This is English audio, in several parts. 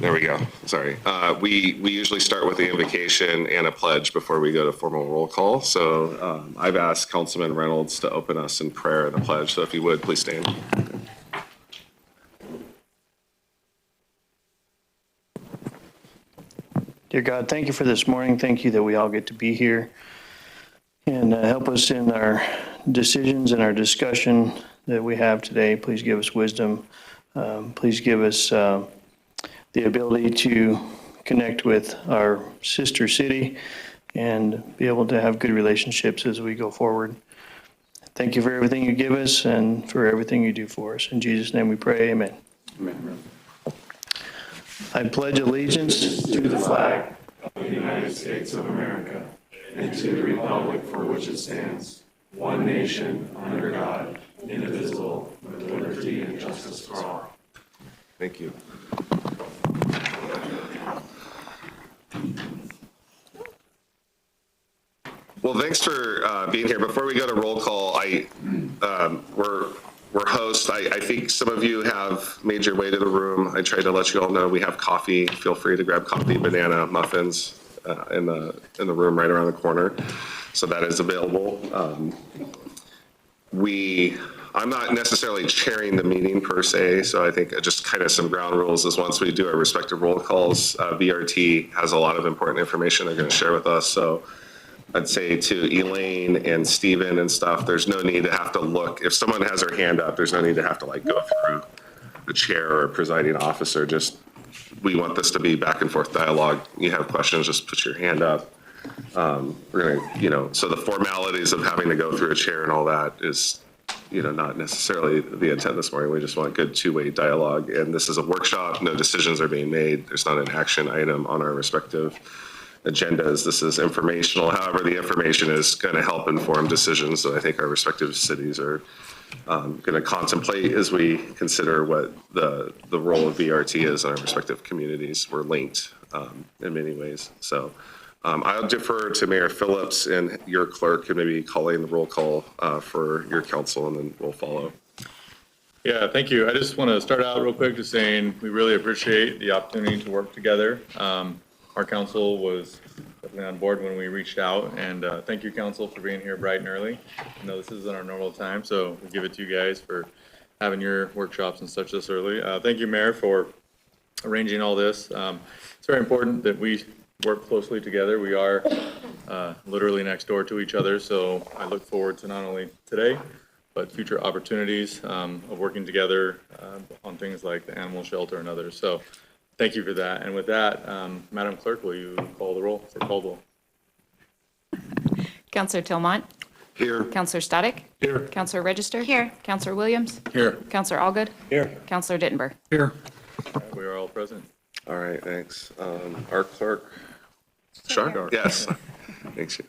There we go. Sorry. We usually start with the invocation and a pledge before we go to formal roll call. So I've asked Councilman Reynolds to open us in prayer and the pledge. So if you would, please stand. Dear God, thank you for this morning. Thank you that we all get to be here and help us in our decisions and our discussion that we have today. Please give us wisdom. Please give us the ability to connect with our sister city and be able to have good relationships as we go forward. Thank you for everything you give us and for everything you do for us. In Jesus' name we pray, amen. Amen. I pledge allegiance to the flag Of the United States of America and to the republic for which it stands, one nation, under God, indivisible, with liberty and justice for all. Thank you. Well, thanks for being here. Before we go to roll call, we're hosts. I think some of you have made your way to the room. I tried to let you all know we have coffee. Feel free to grab coffee, banana, muffins in the room right around the corner. So that is available. I'm not necessarily chairing the meeting per se, so I think just kind of some ground rules is once we do our respective roll calls, VRT has a lot of important information they're going to share with us. So I'd say to Elaine and Stephen and stuff, there's no need to have to look. If someone has their hand up, there's no need to have to like go through the chair or presiding officer. Just, we want this to be back and forth dialogue. You have questions, just put your hand up. We're gonna, so the formalities of having to go through a chair and all that is, not necessarily the intent this morning. We just want good two-way dialogue. And this is a workshop. No decisions are being made. There's not an action item on our respective agendas. This is informational. However, the information is going to help inform decisions that I think our respective cities are going to contemplate as we consider what the role of VRT is in our respective communities. We're linked in many ways. So I'll defer to Mayor Phillips and your clerk and maybe calling the roll call for your council, and then we'll follow. Yeah, thank you. I just want to start out real quick just saying we really appreciate the opportunity to work together. Our council was definitely on board when we reached out, and thank you, council, for being here bright and early. I know this isn't our normal time, so we give it to you guys for having your workshops and such this early. Thank you, Mayor, for arranging all this. It's very important that we work closely together. We are literally next door to each other, so I look forward to not only today, but future opportunities of working together on things like the animal shelter and others. So thank you for that. And with that, Madam Clerk, will you call the roll for Caldwell? Councillor Tillmont. Here. Councillor Static. Here. Councillor Register. Here. Councillor Williams. Here. Councillor Allgood. Here. Councillor Dittenberg. Here. We are all present. All right, thanks. Our clerk, Shar? Yes. Thanks.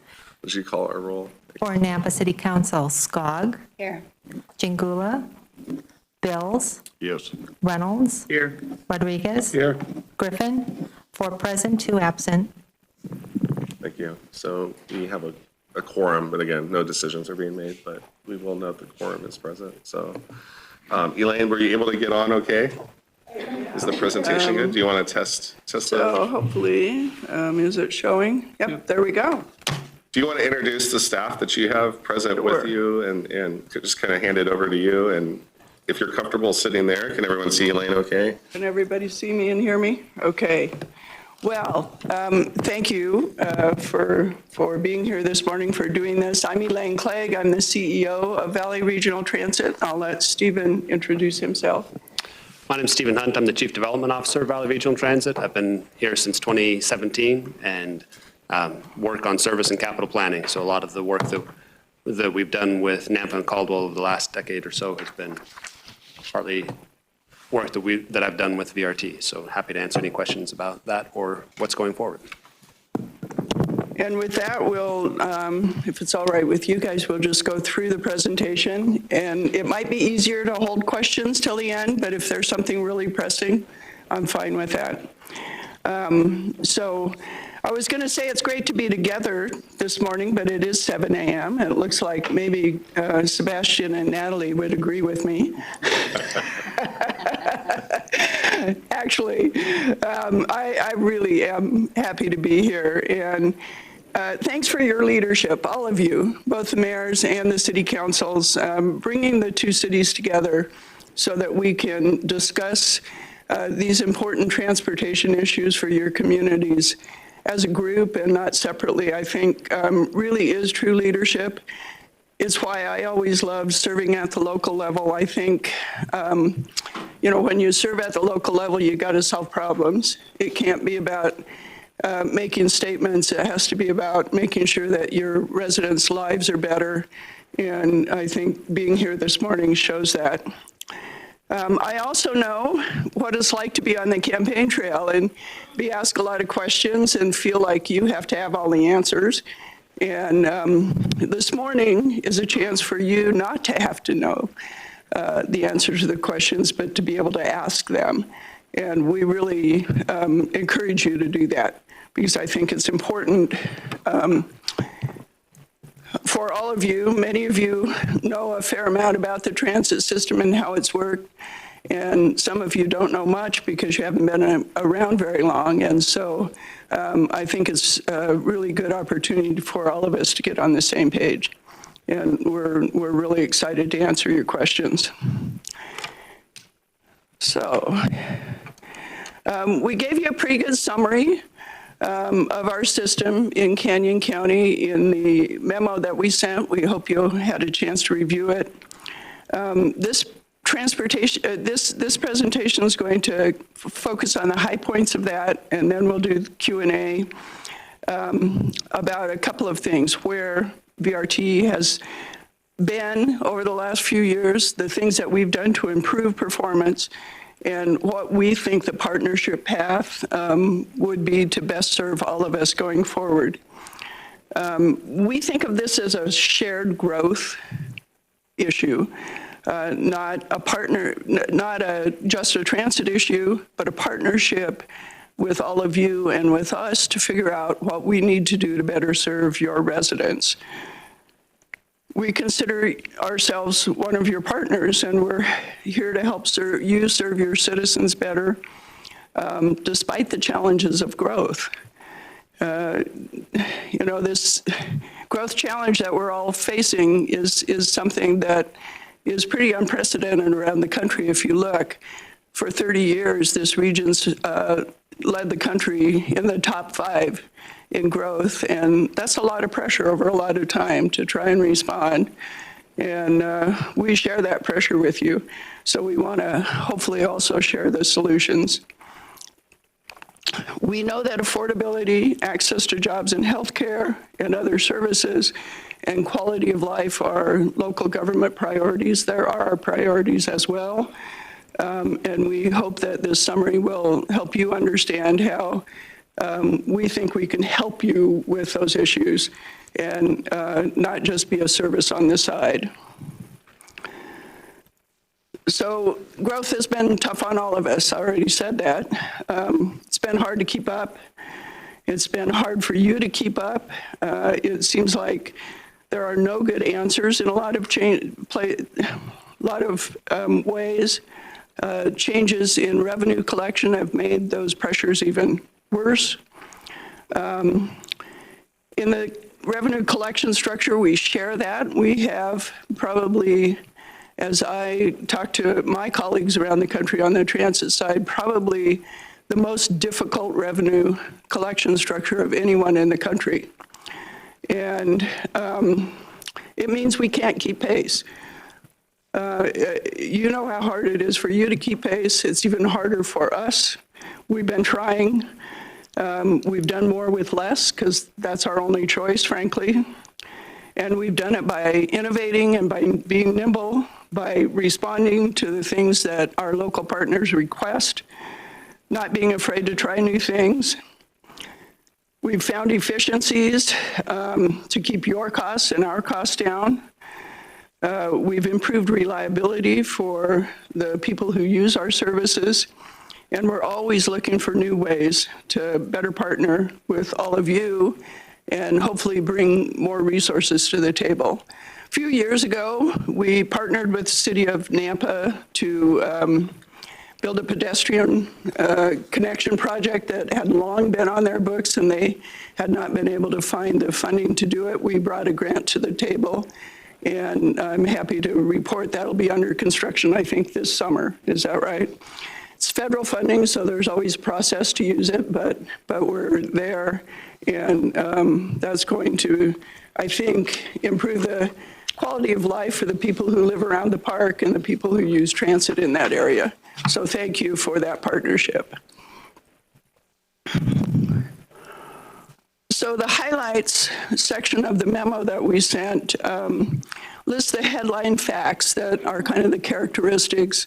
Would you call our roll? For Nampa City Council, Skog. Here. Jingula. Bills. Yes. Reynolds. Here. Rodriguez. Here. Griffin. 4 present, 2 absent. Thank you. So we have a quorum, but again, no decisions are being made, but we will note the quorum is present. So Elaine, were you able to get on okay? Is the presentation good? Do you want to test So hopefully, is it showing? Yep, there we go. Do you want to introduce the staff that you have present with you and just kind of hand it over to you? And if you're comfortable sitting there, can everyone see Elaine okay? Can everybody see me and hear me? Okay. Well, thank you for being here this morning, for doing this. I'm Elaine Clegg. I'm the CEO of Valley Regional Transit. I'll let Stephen introduce himself. My name is Stephen Hunt. I'm the Chief Development Officer of Valley Regional Transit. I've been here since 2017 and work on service and capital planning. So a lot of the work that we've done with Nampa and Caldwell over the last decade or so has been partly work that I've done with VRT. So happy to answer any questions about that or what's going forward. And with that, we'll, if it's all right with you guys, we'll just go through the presentation. And it might be easier to hold questions till the end, but if there's something really pressing, I'm fine with that. So I was going to say it's great to be together this morning, but it is 7 a.m. It looks like maybe Sebastian and Natalie would agree with me. Actually, I really am happy to be here, and thanks for your leadership, all of you, both the mayors and the city councils, bringing the two cities together so that we can discuss these important transportation issues for your communities as a group and not separately, I think really is true leadership. It's why I always loved serving at the local level. I think, when you serve at the local level, you got to solve problems. It can't be about making statements. It has to be about making sure that your residents' lives are better. And I think being here this morning shows that. I also know what it's like to be on the campaign trail and be asked a lot of questions and feel like you have to have all the answers. And this morning is a chance for you not to have to know the answers to the questions, but to be able to ask them. And we really encourage you to do that because I think it's important for all of you. Many of you know a fair amount about the transit system and how it's worked. And some of you don't know much because you haven't been around very long. And so I think it's a really good opportunity for all of us to get on the same page. And we're really excited to answer your questions. So we gave you a pretty good summary of our system in Canyon County in the memo that we sent. We hope you had a chance to review it. This presentation is going to focus on the high points of that, and then we'll do Q&A about a couple of things, where VRT has been over the last few years, the things that we've done to improve performance, and what we think the partnership path would be to best serve all of us going forward. We think of this as a shared growth issue. Not just a transit issue, but a partnership with all of you and with us to figure out what we need to do to better serve your residents. We consider ourselves one of your partners, and we're here to help serve your citizens better, despite the challenges of growth. This growth challenge that we're all facing is something that is pretty unprecedented around the country. If you look, for 30 years, this region's led the country in the top 5 in growth, and that's a lot of pressure over a lot of time to try and respond. And we share that pressure with you, so we want to hopefully also share the solutions. We know that affordability, access to jobs and healthcare and other services, and quality of life are local government priorities. There are our priorities as well. And we hope that this summary will help you understand how we think we can help you with those issues and not just be a service on the side. So growth has been tough on all of us. I already said that. It's been hard to keep up. It's been hard for you to keep up. It seems like there are no good answers in a lot of ways. Changes in revenue collection have made those pressures even worse. In the revenue collection structure, we share that. We have probably, as I talk to my colleagues around the country on the transit side, probably the most difficult revenue collection structure of anyone in the country. And it means we can't keep pace. You know how hard it is for you to keep pace. It's even harder for us. We've been trying. We've done more with less because that's our only choice, frankly. And we've done it by innovating and by being nimble, by responding to the things that our local partners request, not being afraid to try new things. We've found efficiencies to keep your costs and our costs down. We've improved reliability for the people who use our services, and we're always looking for new ways to better partner with all of you and hopefully bring more resources to the table. A few years ago, we partnered with the city of Nampa to build a pedestrian connection project that had long been on their books, and they had not been able to find the funding to do it. We brought a grant to the table, and I'm happy to report that'll be under construction, I think, this summer. Is that right? It's federal funding, so there's always a process to use it, but we're there, and that's going to, I think, improve the quality of life for the people who live around the park and the people who use transit in that area. So thank you for that partnership. So the highlights section of the memo that we sent lists the headline facts that are kind of the characteristics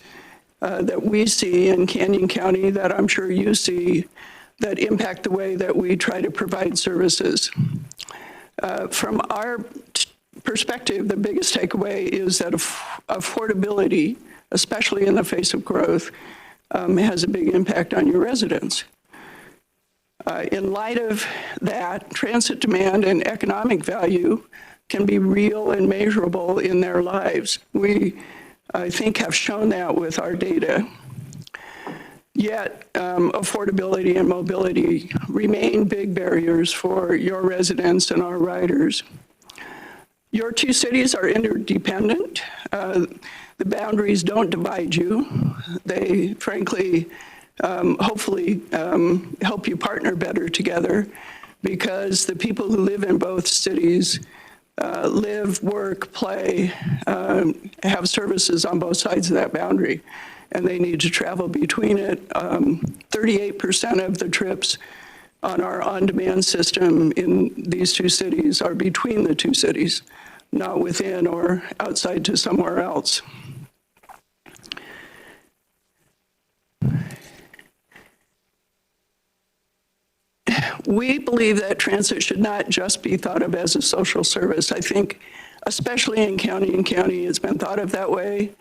that we see in Canyon County that I'm sure you see that impact the way that we try to provide services. From our perspective, the biggest takeaway is that affordability, especially in the face of growth, has a big impact on your residents. In light of that, transit demand and economic value can be real and measurable in their lives. We, I think, have shown that with our data. Yet, affordability and mobility remain big barriers for your residents and our riders. Your two cities are interdependent. The boundaries don't divide you. They, frankly, hopefully help you partner better together, because the people who live in both cities live, work, play, have services on both sides of that boundary, and they need to travel between it. 38% of the trips on our on-demand system in these two cities are between the two cities, not within or outside to somewhere else. We believe that transit should not just be thought of as a social service. I think, especially in County, it's been thought of that way.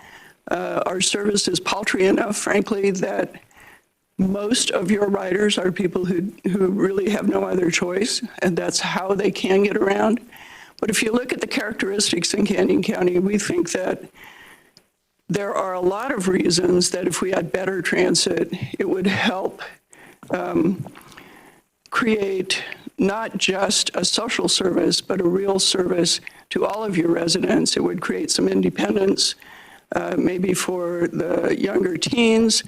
Our service is paltry enough, frankly, that most of your riders are people who really have no other choice, and that's how they can get around. But if you look at the characteristics in Canyon County, we think that there are a lot of reasons that if we had better transit, it would help create not just a social service, but a real service to all of your residents. It would create some independence, maybe for the younger teens,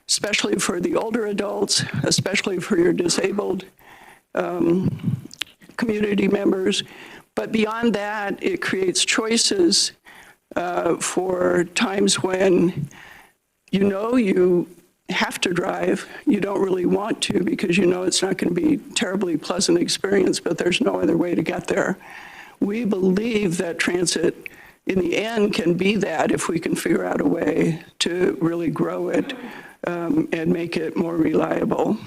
especially for the older adults, especially for your disabled community members. But beyond that, it creates choices for times when you have to drive. You don't really want to, because you know it's not going to be a terribly pleasant experience, but there's no other way to get there. We believe that transit, in the end, can be that if we can figure out a way to really grow it and make it more reliable.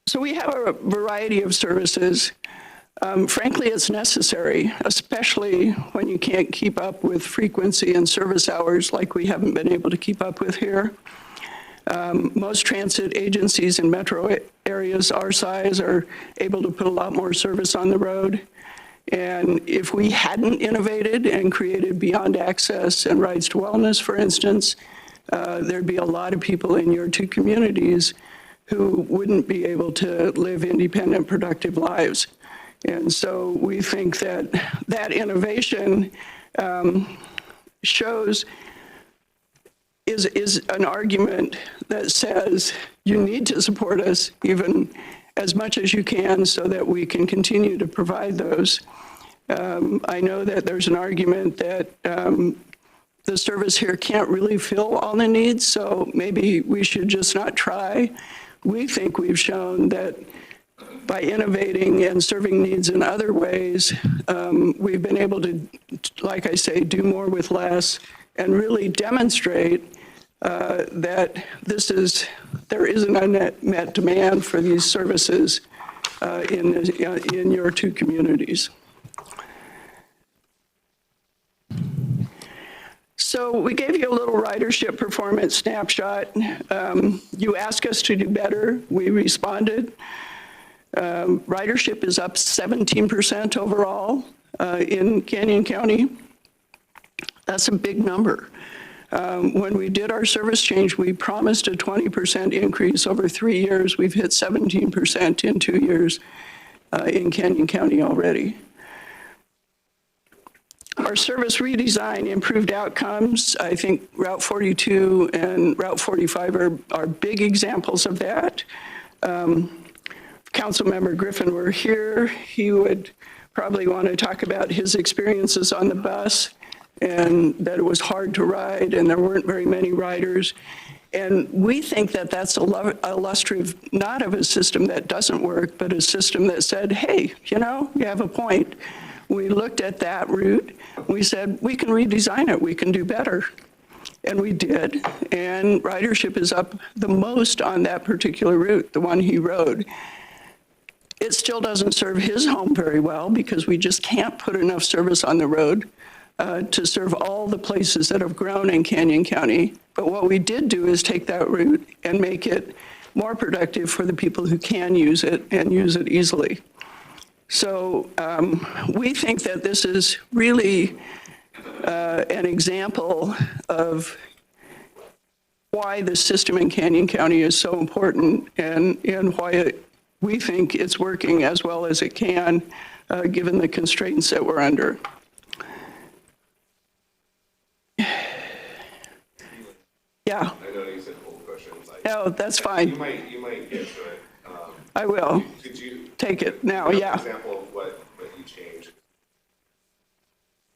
So we have a variety of services. Frankly, it's necessary, especially when you can't keep up with frequency and service hours like we haven't been able to keep up with here. Most transit agencies in metro areas our size are able to put a lot more service on the road. And if we hadn't innovated and created Beyond Access and Rides to Wellness, for instance, there'd be a lot of people in your two communities who wouldn't be able to live independent, productive lives. And so we think that that innovation is an argument that says you need to support us even as much as you can so that we can continue to provide those. I know that there's an argument that the service here can't really fill all the needs, so maybe we should just not try. We think we've shown that by innovating and serving needs in other ways, we've been able to, like I say, do more with less and really demonstrate that there is an unmet demand for these services in your two communities. So we gave you a little ridership performance snapshot. You asked us to do better. We responded. Ridership is up 17% overall in Canyon County. That's a big number. When we did our service change, we promised a 20% increase over 3 years. We've hit 17% in 2 years in Canyon County already. Our service redesign improved outcomes. I think Route 42 and Route 45 are big examples of that. Councilmember Griffin were here. He would probably want to talk about his experiences on the bus and that it was hard to ride and there weren't very many riders. And we think that that's illustrative not of a system that doesn't work, but a system that said, hey, you know, you have a point. We looked at that route. We said, we can redesign it. We can do better. And we did. And ridership is up the most on that particular route, the one he rode. It still doesn't serve his home very well because we just can't put enough service on the road to serve all the places that have grown in Canyon County. But what we did do is take that route and make it more productive for the people who can use it and use it easily. So we think that this is really an example of why the system in Canyon County is so important and why we think it's working as well as it can, given the constraints that we're under. Yeah. I know you said full questions. No, that's fine. You might get to it. I will. Could you Take it now, give yeah. an example of what you changed?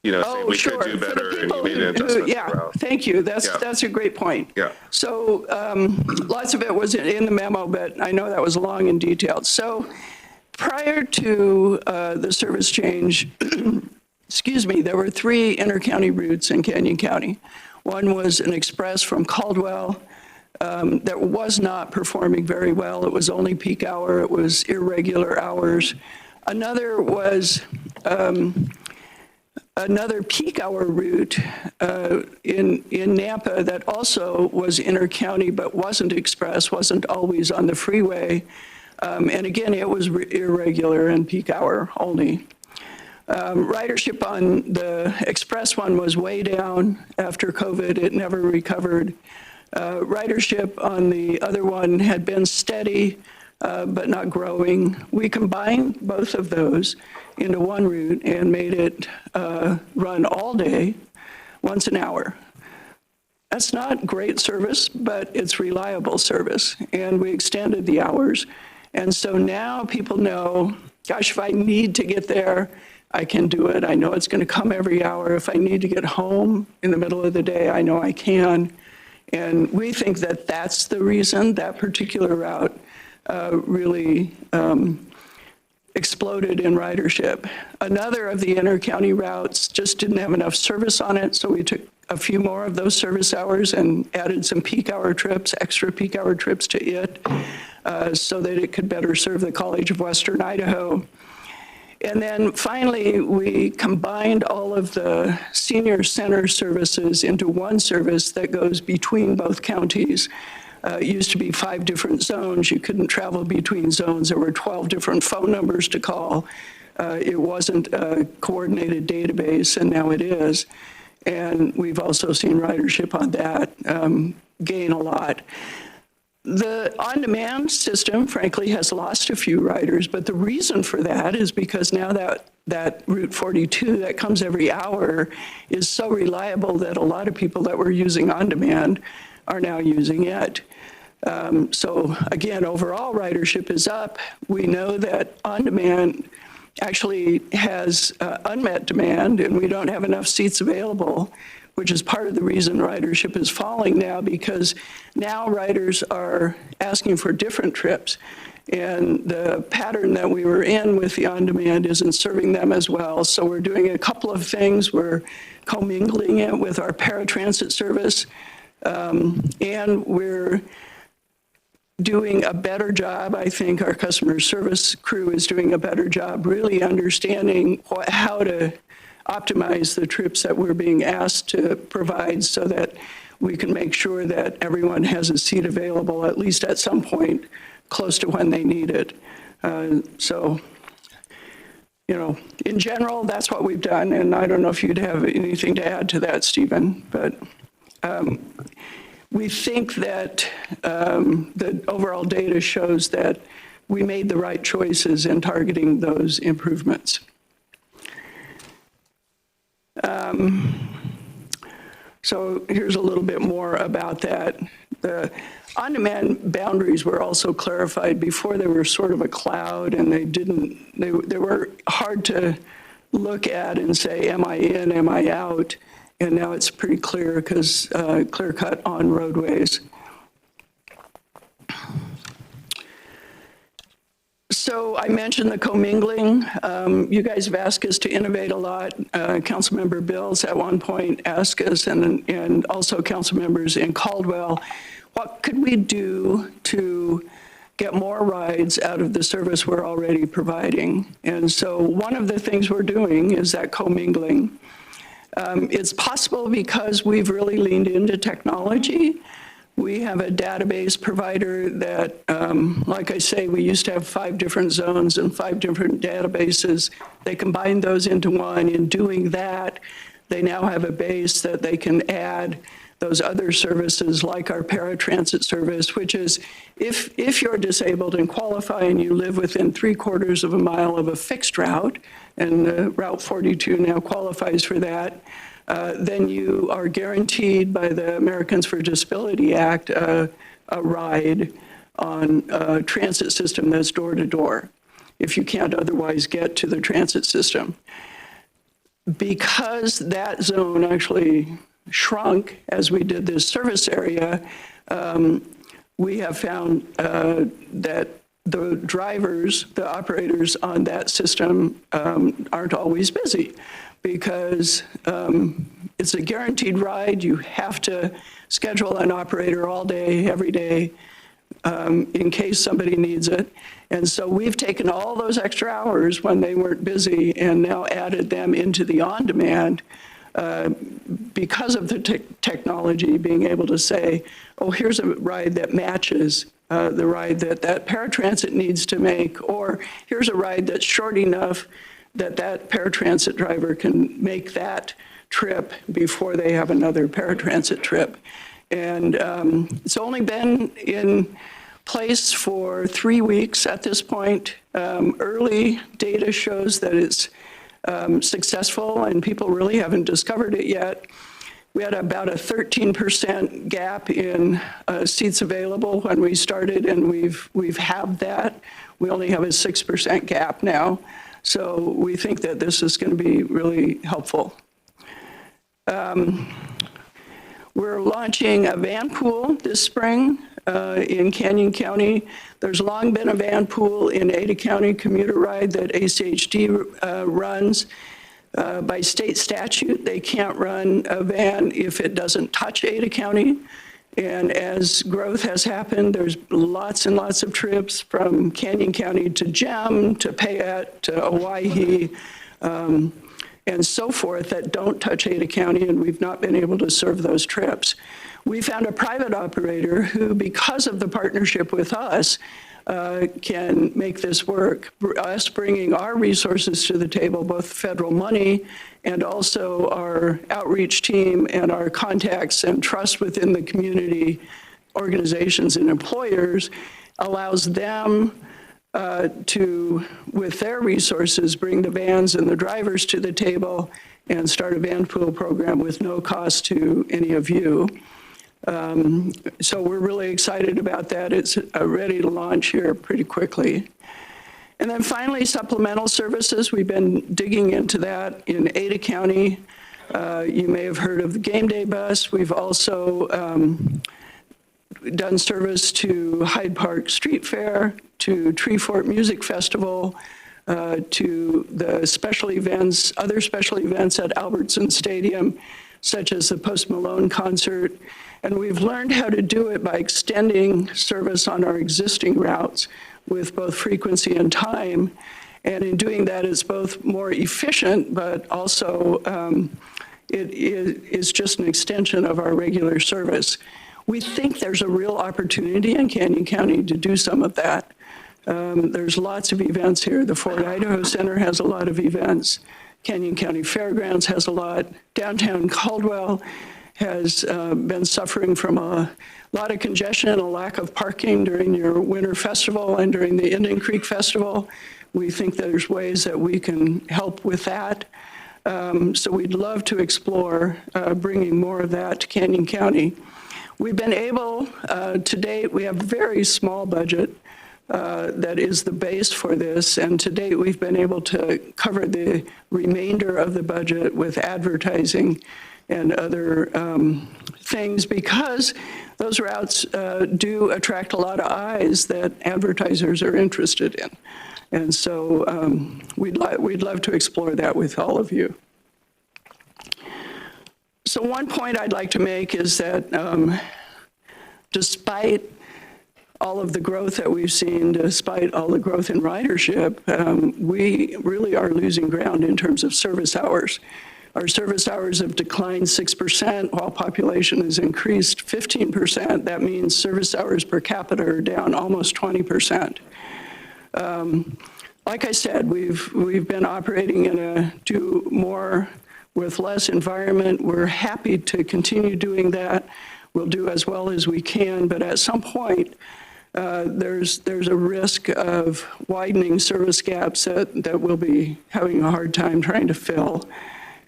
You know, say we sure. could do For the better and you people made an who- adjustment Yeah, throughout. thank you. That's Yeah. a great point. Yeah. So lots of it was in the memo, but I know that was long and detailed. So prior to the service change, excuse me, there were 3 inter-county routes in Canyon County. One was an express from Caldwell that was not performing very well. It was only peak hour. It was irregular hours. Another was another peak hour route in Nampa that also was inter-county but wasn't express, wasn't always on the freeway. And again, it was irregular and peak hour only. Ridership on the express one was way down after COVID. It never recovered. Ridership on the other one had been steady, but not growing. We combined both of those into one route and made it run all day, once an hour. That's not great service, but it's reliable service. And we extended the hours. And so now people know, gosh, if I need to get there, I can do it. I know it's going to come every hour. If I need to get home in the middle of the day, I know I can. And we think that that's the reason that particular route really exploded in ridership. Another of the inter-county routes just didn't have enough service on it, so we took a few more of those service hours and added some peak hour trips, extra peak hour trips to it, so that it could better serve the College of Western Idaho. And then finally, we combined all of the senior center services into one service that goes between both counties. It used to be 5 different zones. You couldn't travel between zones. There were 12 different phone numbers to call. It wasn't a coordinated database, and now it is. And we've also seen ridership on that gain a lot. The on-demand system, frankly, has lost a few riders, but the reason for that is because now that Route 42 that comes every hour is so reliable that a lot of people that were using on-demand are now using it. So again, overall ridership is up. We know that on-demand actually has unmet demand, and we don't have enough seats available, which is part of the reason ridership is falling now, because now riders are asking for different trips. And the pattern that we were in with the on-demand isn't serving them as well. So we're doing a couple of things. We're commingling it with our paratransit service, and we're doing a better job. I think our customer service crew is doing a better job really understanding how to optimize the trips that we're being asked to provide so that we can make sure that everyone has a seat available, at least at some point, close to when they need it. So, you know, in general, that's what we've done, and I don't know if you'd have anything to add to that, Stephen, but we think that the overall data shows that we made the right choices in targeting those improvements. So here's a little bit more about that. The on-demand boundaries were also clarified. Before they were sort of a cloud, and they were hard to look at and say, am I in, am I out? And now it's pretty clear because clear cut on roadways. So I mentioned the commingling. You guys have asked us to innovate a lot. Councilmember Bills at one point asked us, and also council members in Caldwell, what could we do to get more rides out of the service we're already providing? And so one of the things we're doing is that commingling. It's possible because we've really leaned into technology. We have a database provider that, like I say, we used to have 5 different zones and 5 different databases. They combined those into one. In doing that, they now have a base that they can add those other services like our paratransit service, which is if you're disabled and qualify and you live within 3/4 of a mile of a fixed route, and Route 42 now qualifies for that, then you are guaranteed by the Americans for Disability Act a ride on a transit system that's door to door, if you can't otherwise get to the transit system. Because that zone actually shrunk as we did this service area, we have found that the drivers, the operators on that system aren't always busy because it's a guaranteed ride. You have to schedule an operator all day, every day, in case somebody needs it. And so we've taken all those extra hours when they weren't busy and now added them into the on-demand because of the technology, being able to say, oh, here's a ride that matches the ride that paratransit needs to make, or here's a ride that's short enough that paratransit driver can make that trip before they have another paratransit trip. And it's only been in place for 3 weeks at this point. Early data shows that it's successful, and people really haven't discovered it yet. We had about a 13% gap in seats available when we started, and we've halved that. We only have a 6% gap now. So we think that this is going to be really helpful. We're launching a van pool this spring in Canyon County. There's long been a van pool in Ada County commuter ride that ACHD runs. By state statute, they can't run a van if it doesn't touch Ada County. And as growth has happened, there's lots and lots of trips from Canyon County to Gem, to Payette, to Owyhee, and so forth that don't touch Ada County, and we've not been able to serve those trips. We found a private operator who, because of the partnership with us, can make this work. Us bringing our resources to the table, both federal money and also our outreach team and our contacts and trust within the community organizations and employers, allows them to, with their resources, bring the vans and the drivers to the table and start a van pool program with no cost to any of you. So we're really excited about that. It's ready to launch here pretty quickly. And then finally, supplemental services. We've been digging into that in Ada County. You may have heard of the Game Day Bus. We've also done service to Hyde Park Street Fair, to Treefort Music Festival, to the special events, other special events at Albertson Stadium, such as the Post Malone concert. And we've learned how to do it by extending service on our existing routes with both frequency and time. And in doing that, it's both more efficient, but also it is just an extension of our regular service. We think there's a real opportunity in Canyon County to do some of that. There's lots of events here. The Fort Idaho Center has a lot of events. Canyon County Fairgrounds has a lot. Downtown Caldwell has been suffering from a lot of congestion and a lack of parking during your winter festival and during the Indian Creek Festival. We think there's ways that we can help with that. So we'd love to explore bringing more of that to Canyon County. We've been able, to date, we have a very small budget that is the base for this, and to date, we've been able to cover the remainder of the budget with advertising and other things, because those routes do attract a lot of eyes that advertisers are interested in. And so we'd love to explore that with all of you. So one point I'd like to make is that despite all of the growth that we've seen, despite all the growth in ridership, we really are losing ground in terms of service hours. Our service hours have declined 6%, while population has increased 15%. That means service hours per capita are down almost 20%. Like I said, we've been operating in a do more with less environment. We're happy to continue doing that. We'll do as well as we can, but at some point, there's a risk of widening service gaps that we'll be having a hard time trying to fill,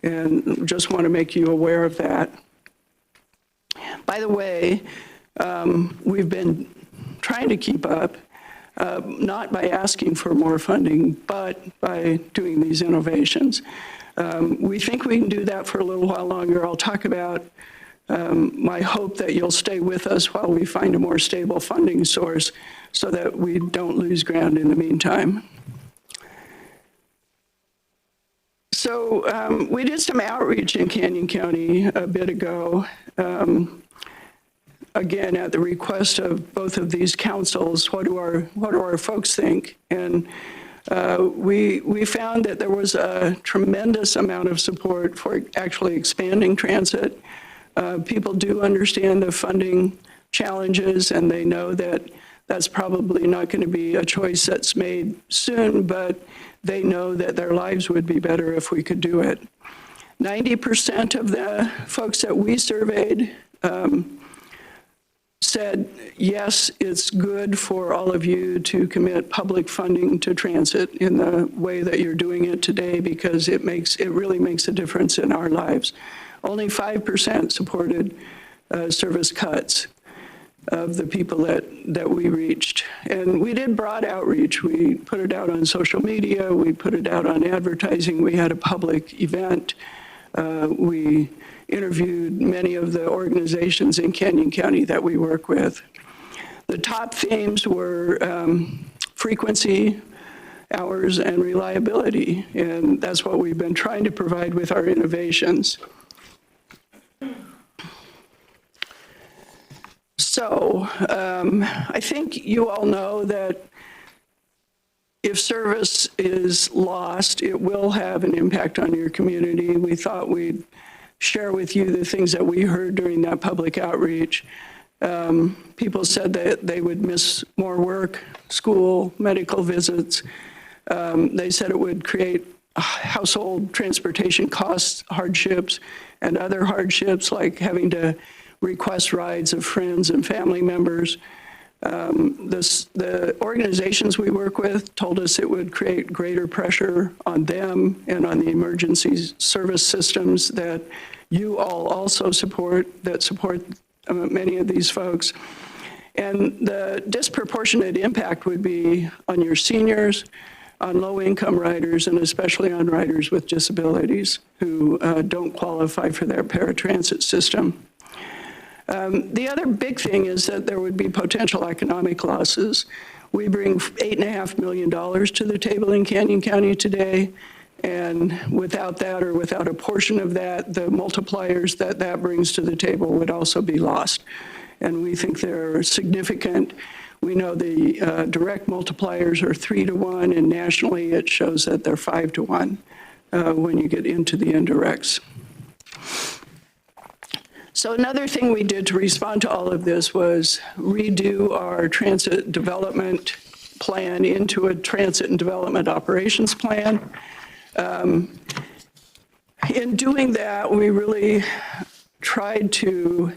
and just want to make you aware of that. By the way, we've been trying to keep up, not by asking for more funding, but by doing these innovations. We think we can do that for a little while longer. I'll talk about my hope that you'll stay with us while we find a more stable funding source so that we don't lose ground in the meantime. So we did some outreach in Canyon County a bit ago, again, at the request of both of these councils. What do our folks think? And we found that there was a tremendous amount of support for actually expanding transit. People do understand the funding challenges, and they know that that's probably not going to be a choice that's made soon, but they know that their lives would be better if we could do it. 90% of the folks that we surveyed said, yes, it's good for all of you to commit public funding to transit in the way that you're doing it today, because it really makes a difference in our lives. Only 5% supported service cuts of the people that we reached. And we did broad outreach. We put it out on social media. We put it out on advertising. We had a public event. We interviewed many of the organizations in Canyon County that we work with. The top themes were frequency, hours, and reliability. And that's what we've been trying to provide with our innovations. So I think you all know that if service is lost, it will have an impact on your community. We thought we'd share with you the things that we heard during that public outreach. People said that they would miss more work, school, medical visits. They said it would create household transportation costs, hardships, and other hardships like having to request rides of friends and family members. The organizations we work with told us it would create greater pressure on them and on the emergency service systems that you all also support, that support many of these folks. And the disproportionate impact would be on your seniors, on low-income riders, and especially on riders with disabilities who don't qualify for their paratransit system. The other big thing is that there would be potential economic losses. We bring $8.5 million to the table in Canyon County today, and without that, or without a portion of that, the multipliers that brings to the table would also be lost. And we think they're significant. We know the direct multipliers are 3 to 1, and nationally it shows that they're 5 to 1 when you get into the indirects. So another thing we did to respond to all of this was redo our transit development plan into a transit and development operations plan. In doing that, we really tried to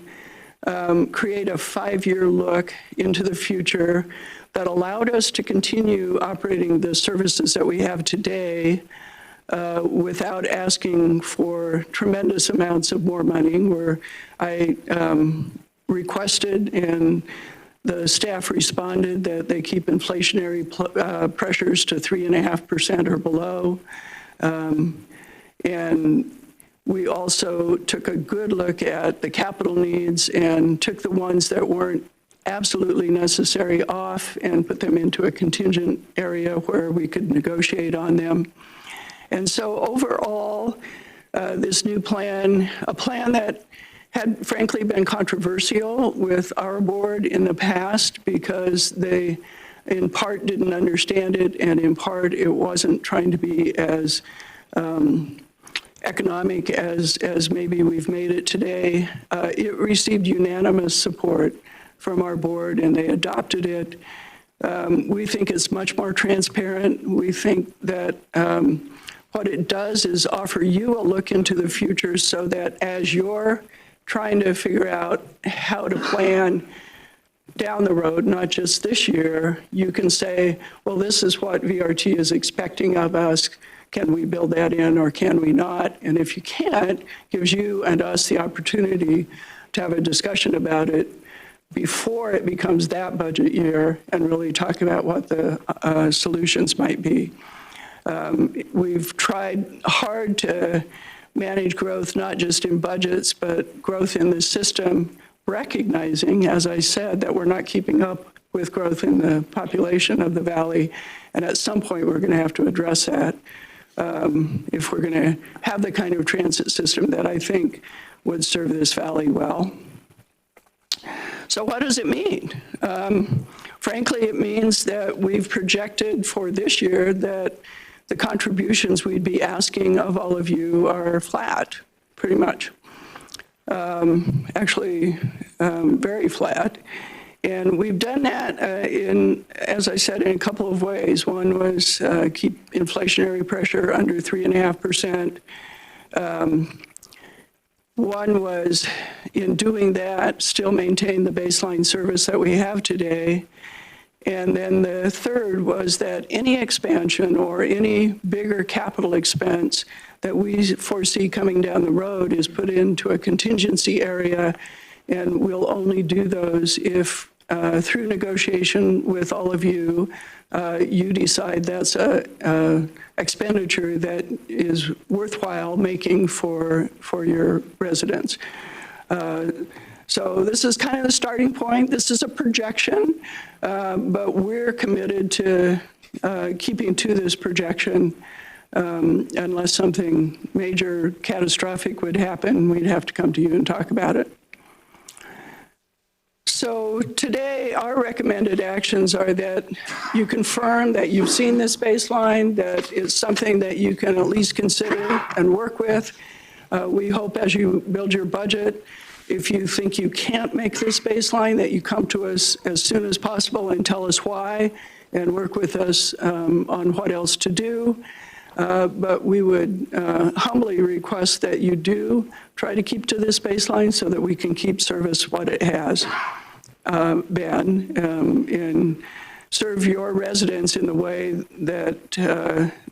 create a 5-year look into the future that allowed us to continue operating the services that we have today without asking for tremendous amounts of more money, where I requested and the staff responded that they keep inflationary pressures to 3.5% or below. And we also took a good look at the capital needs and took the ones that weren't absolutely necessary off and put them into a contingent area where we could negotiate on them. And so overall, this new plan, a plan that had frankly been controversial with our board in the past because they in part didn't understand it, and in part it wasn't trying to be as economic as maybe we've made it today. It received unanimous support from our board, and they adopted it. We think it's much more transparent. We think that what it does is offer you a look into the future so that as you're trying to figure out how to plan down the road, not just this year, you can say, well, this is what VRT is expecting of us. Can we build that in or can we not? And if you can't, gives you and us the opportunity to have a discussion about it before it becomes that budget year and really talk about what the solutions might be. We've tried hard to manage growth, not just in budgets, but growth in the system, recognizing, as I said, that we're not keeping up with growth in the population of the valley. And at some point, we're going to have to address that if we're going to have the kind of transit system that I think would serve this valley well. So what does it mean? Frankly, it means that we've projected for this year that the contributions we'd be asking of all of you are flat, pretty much. Actually, very flat. And we've done that as I said, in a couple of ways. One was keep inflationary pressure under 3.5%. One was, in doing that, still maintain the baseline service that we have today. And then the third was that any expansion or any bigger capital expense that we foresee coming down the road is put into a contingency area, and we'll only do those if, through negotiation with all of you, you decide that's a expenditure that is worthwhile making for your residents. So this is kind of the starting point. This is a projection, but we're committed to keeping to this projection. Unless something major catastrophic would happen, we'd have to come to you and talk about it. So today, our recommended actions are that you confirm that you've seen this baseline, that it's something that you can at least consider and work with. We hope as you build your budget, if you think you can't make this baseline, that you come to us as soon as possible and tell us why, and work with us on what else to do. But we would humbly request that you do try to keep to this baseline so that we can keep service what it has been and serve your residents in the way that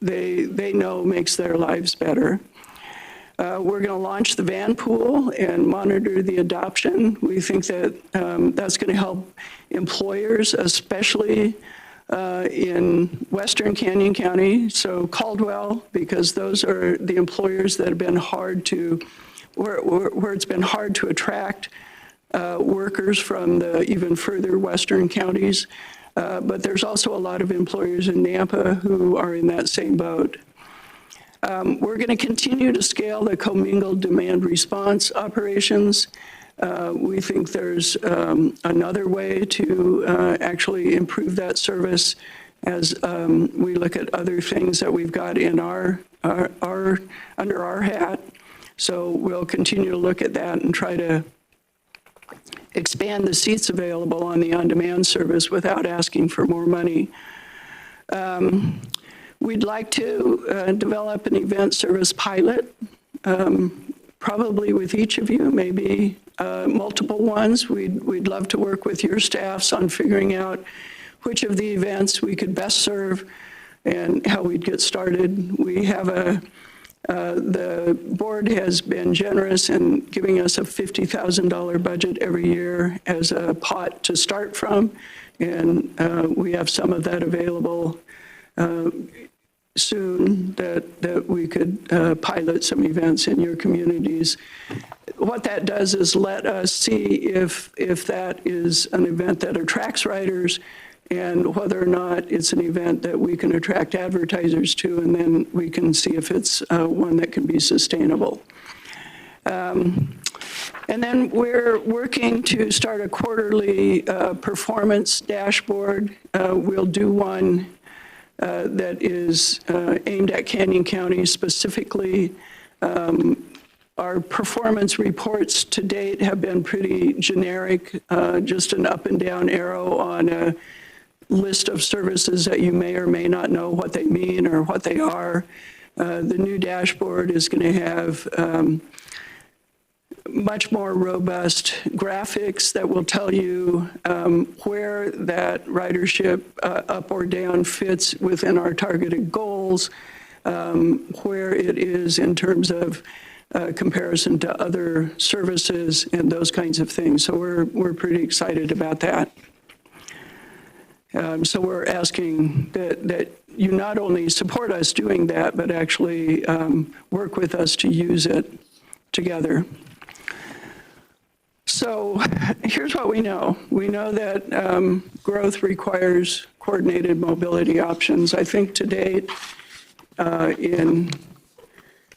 they know makes their lives better. We're going to launch the van pool and monitor the adoption. We think that that's going to help employers, especially in Western Canyon County, so Caldwell, because those are the employers that have been hard to, where it's been hard to attract workers from the even further western counties. But there's also a lot of employers in Nampa who are in that same boat. We're going to continue to scale the commingled demand response operations. We think there's another way to actually improve that service as we look at other things that we've got in under our hat. So we'll continue to look at that and try to expand the seats available on the on-demand service without asking for more money. We'd like to develop an event service pilot probably with each of you, maybe multiple ones. We'd love to work with your staffs on figuring out which of the events we could best serve and how we'd get started. We have the board has been generous in giving us a $50,000 budget every year as a pot to start from, and we have some of that available soon that we could pilot some events in your communities. What that does is let us see if that is an event that attracts riders and whether or not it's an event that we can attract advertisers to, and then we can see if it's one that can be sustainable. And then we're working to start a quarterly performance dashboard. We'll do one that is aimed at Canyon County specifically. Our performance reports to date have been pretty generic, just an up and down arrow on a list of services that you may or may not know what they mean or what they are. The new dashboard is going to have much more robust graphics that will tell you where that ridership up or down fits within our targeted goals, where it is in terms of comparison to other services and those kinds of things. So we're pretty excited about that. So we're asking that you not only support us doing that, but actually work with us to use it together. So here's what we know. We know that growth requires coordinated mobility options. I think to date in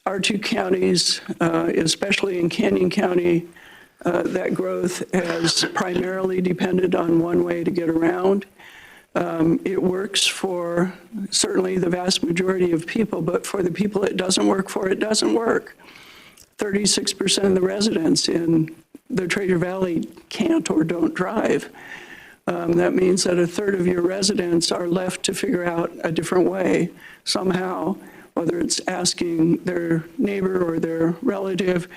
our two counties, especially in Canyon County, that growth has primarily depended on one way to get around. It works for certainly the vast majority of people, but for the people it doesn't work for, it doesn't work. 36% of the residents in the Treasure Valley can't or don't drive. That means that a third of your residents are left to figure out a different way somehow, whether it's asking their neighbor or their relative,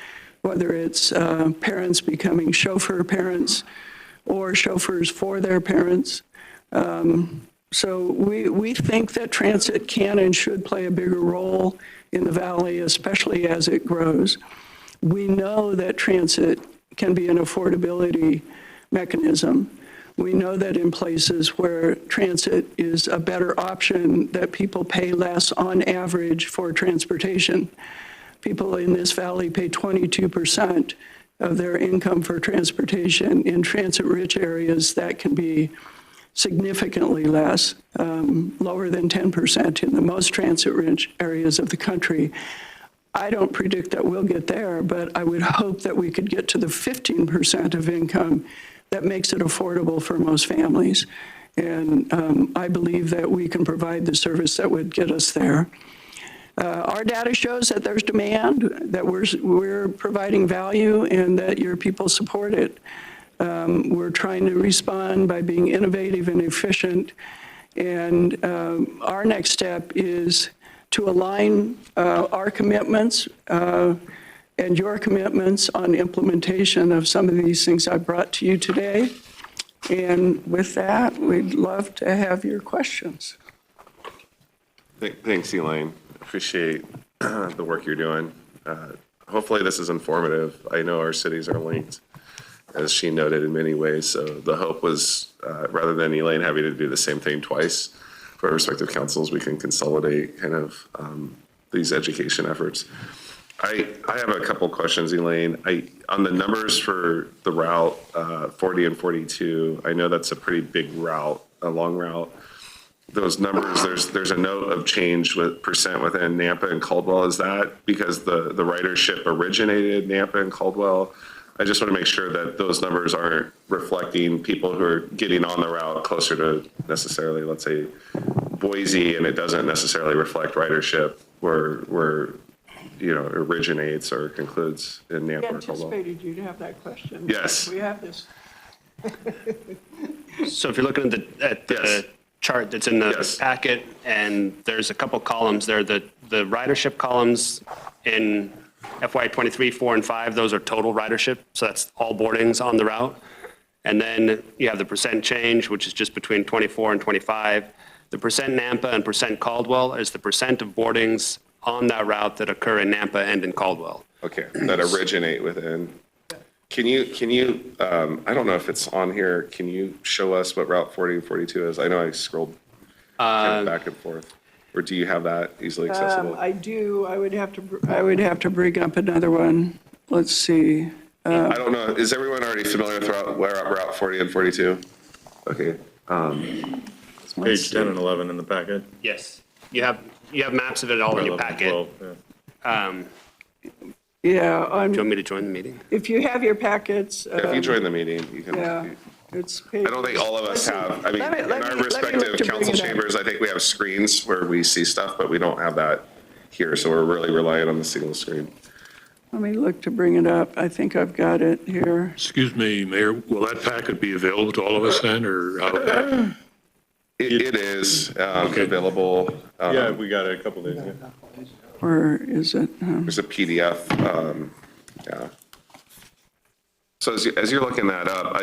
whether it's parents becoming chauffeur parents or chauffeurs for their parents. So we think that transit can and should play a bigger role in the valley, especially as it grows. We know that transit can be an affordability mechanism. We know that in places where transit is a better option, that people pay less on average for transportation. People in this valley pay 22% of their income for transportation. In transit-rich areas, that can be significantly less, lower than 10% in the most transit-rich areas of the country. I don't predict that we'll get there, but I would hope that we could get to the 15% of income that makes it affordable for most families. And I believe that we can provide the service that would get us there. Our data shows that there's demand, that we're providing value, and that your people support it. We're trying to respond by being innovative and efficient. And our next step is to align our commitments and your commitments on implementation of some of these things I brought to you today. And with that, we'd love to have your questions. Thanks, Elaine. Appreciate the work you're doing. Hopefully this is informative. I know our cities are linked, as she noted, in many ways. So the hope was, rather than Elaine having to do the same thing twice for our respective councils, we can consolidate kind of these education efforts. I have a couple questions, Elaine. On the numbers for the route 40 and 42, I know that's a pretty big route, a long route. Those numbers, there's a note of change with percent within Nampa and Caldwell. Is that because the ridership originated Nampa and Caldwell? I just want to make sure that those numbers aren't reflecting people who are getting on the route closer to necessarily, let's say, Boise, and it doesn't necessarily reflect ridership where originates or concludes in Nampa or Caldwell. I anticipated you to have that question. Yes. We have this. So if you're looking at the Yes. chart that's in the Yes. packet, and there's a couple columns there, the ridership columns in FY '23, 4, and 5, those are total ridership, so that's all boardings on the route. And then you have the percent change, which is just between 24 and 25. The percent Nampa and percent Caldwell is the percent of boardings on that route that occur in Nampa and in Caldwell. Okay, that originate within. Can you, I don't know if it's on here, can you show us what Route 40 and 42 is? I know I scrolled kind of back and forth. Or do you have that easily accessible? I do, I would have to bring up another one. Let's see. I don't know, is everyone already familiar with Route 40 and 42? Okay, Page 10 and 11 in the packet. Yes. You have maps of it all in your 11, packet. 12, yeah. Yeah, Do you want me to join the meeting? if you have your packets, if you join the meeting, you can. yeah, it's page. I don't think all of us have, I mean, Let me- in let our me look respective to bring council it up. chambers, I think we have screens where we see stuff, but we don't have that here, so we're really relying on the single screen. Let me look to bring it up. I think I've got it here. Excuse me, Mayor, will that packet be available to all of us then, or how? It is available. Yeah, we got it a couple days ago. Or is it? There's a PDF, yeah. So as you're looking that up,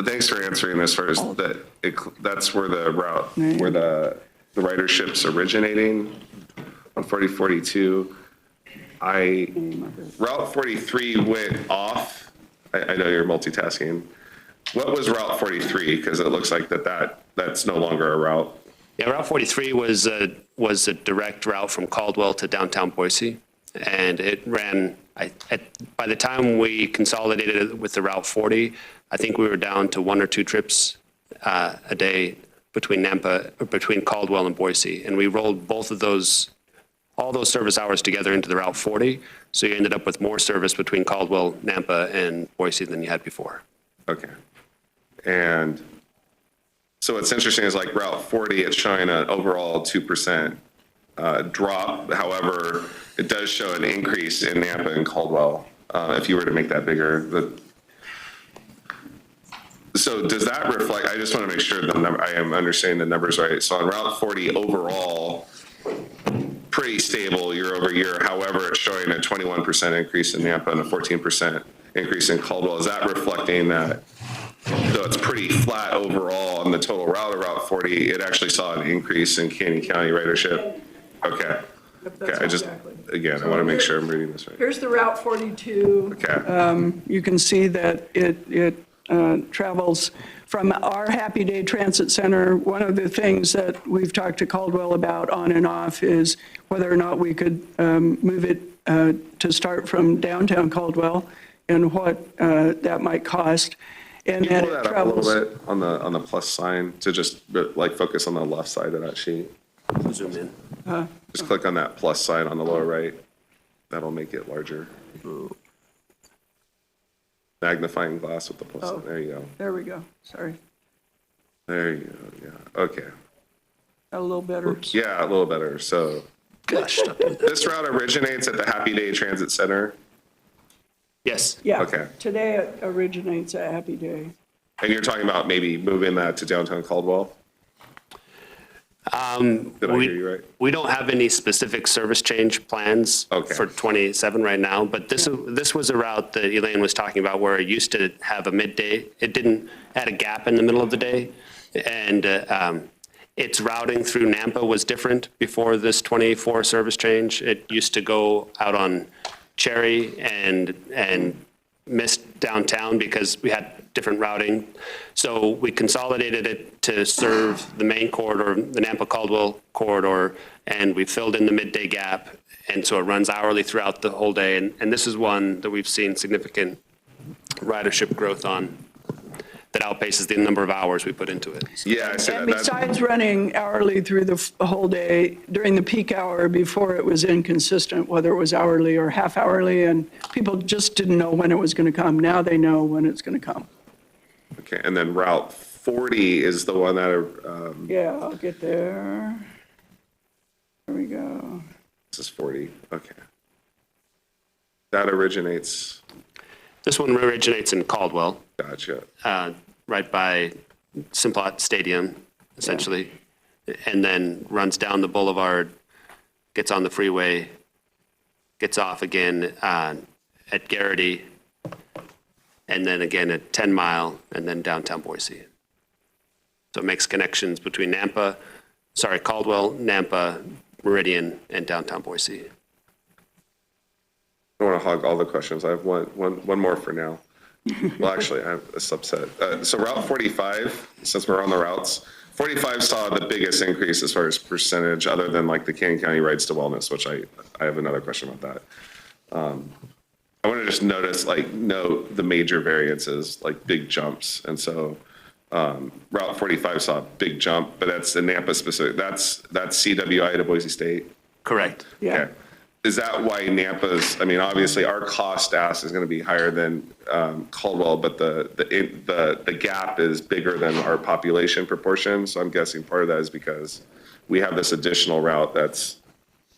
thanks for answering this first, that's where the route, where the ridership's originating on 4042. Route 43 went off. I know you're multitasking. What was Route 43? Because it looks like that's no longer a route. Yeah, Route 43 was a direct route from Caldwell to downtown Boise. And it ran, by the time we consolidated it with the Route 40, I think we were down to 1 or 2 trips a day between Caldwell and Boise. And we rolled all those service hours together into the Route 40. So you ended up with more service between Caldwell, Nampa, and Boise than you had before. Okay. And so what's interesting is like Route 40, it's showing an overall 2% drop. However, it does show an increase in Nampa and Caldwell if you were to make that bigger. So does that reflect, I just want to make sure I am understanding the numbers right. So on Route 40 overall, pretty stable year over year. However, it's showing a 21% increase in Nampa and a 14% increase in Caldwell. Is that reflecting that? So it's pretty flat overall on the total route of Route 40. It actually saw an increase in Canyon County ridership. Okay. Okay. Again, I want to make sure I'm reading this right. Here's the Route 42. Okay. You can see that it travels from our Happy Day Transit Center. One of the things that we've talked to Caldwell about on and off is whether or not we could move it to start from downtown Caldwell and what that might cost. And Can you then pull it that up a travels. little bit on the plus sign to just like focus on the left side of that sheet? Zoom in. Just click on that plus sign on the lower right. That'll make it larger. Magnifying glass with the plus sign. There you go. There we go. Sorry. There you go. Yeah. Okay. A little better. Yeah, a little better. So this route originates at the Happy Day Transit Center. Yes. Yeah. Okay. Today it originates at Happy Day. And you're talking about maybe moving that to downtown Caldwell? Did I hear you right? We don't have any specific service change plans Okay. for 27 right now, but this was a route that Elaine was talking about where it used to have a midday. It didn't had a gap in the middle of the day, and its routing through Nampa was different before this 24 service change. It used to go out on Cherry and missed downtown because we had different routing. So we consolidated it to serve the main corridor, the Nampa-Caldwell corridor, and we filled in the midday gap. And so it runs hourly throughout the whole day. And this is one that we've seen significant ridership growth on that outpaces the number of hours we put into it. Yeah, I see And that. besides running hourly through the whole day, during the peak hour before it was inconsistent, whether it was hourly or half hourly, and people just didn't know when it was going to come. Now they know when it's going to come. Okay, and then Route 40 is the one that, Yeah, I'll get there. There we go. this is 40, okay. That originates, This one originates in Caldwell, gotcha. right by Simplot Stadium, essentially, and then runs down the boulevard, gets on the freeway, gets off again at Garrity, and then again at 10 Mile, and then downtown Boise. So it makes connections between Caldwell, Nampa, Meridian, and downtown Boise. I don't want to hog all the questions. I have one more for now. Well, actually, I have a subset. So Route 45, since we're on the routes, 45 saw the biggest increase as far as percentage, other than like the Canyon County Rides to Wellness, which I have another question about that. I want to just note the major variances, like big jumps. And so Route 45 saw a big jump, but that's in Nampa specific. That's CWI to Boise State. Correct. Yeah. Okay. Is that why Nampa's, I mean, obviously our cost ask is going to be higher than Caldwell, but the gap is bigger than our population proportion. So I'm guessing part of that is because we have this additional route that's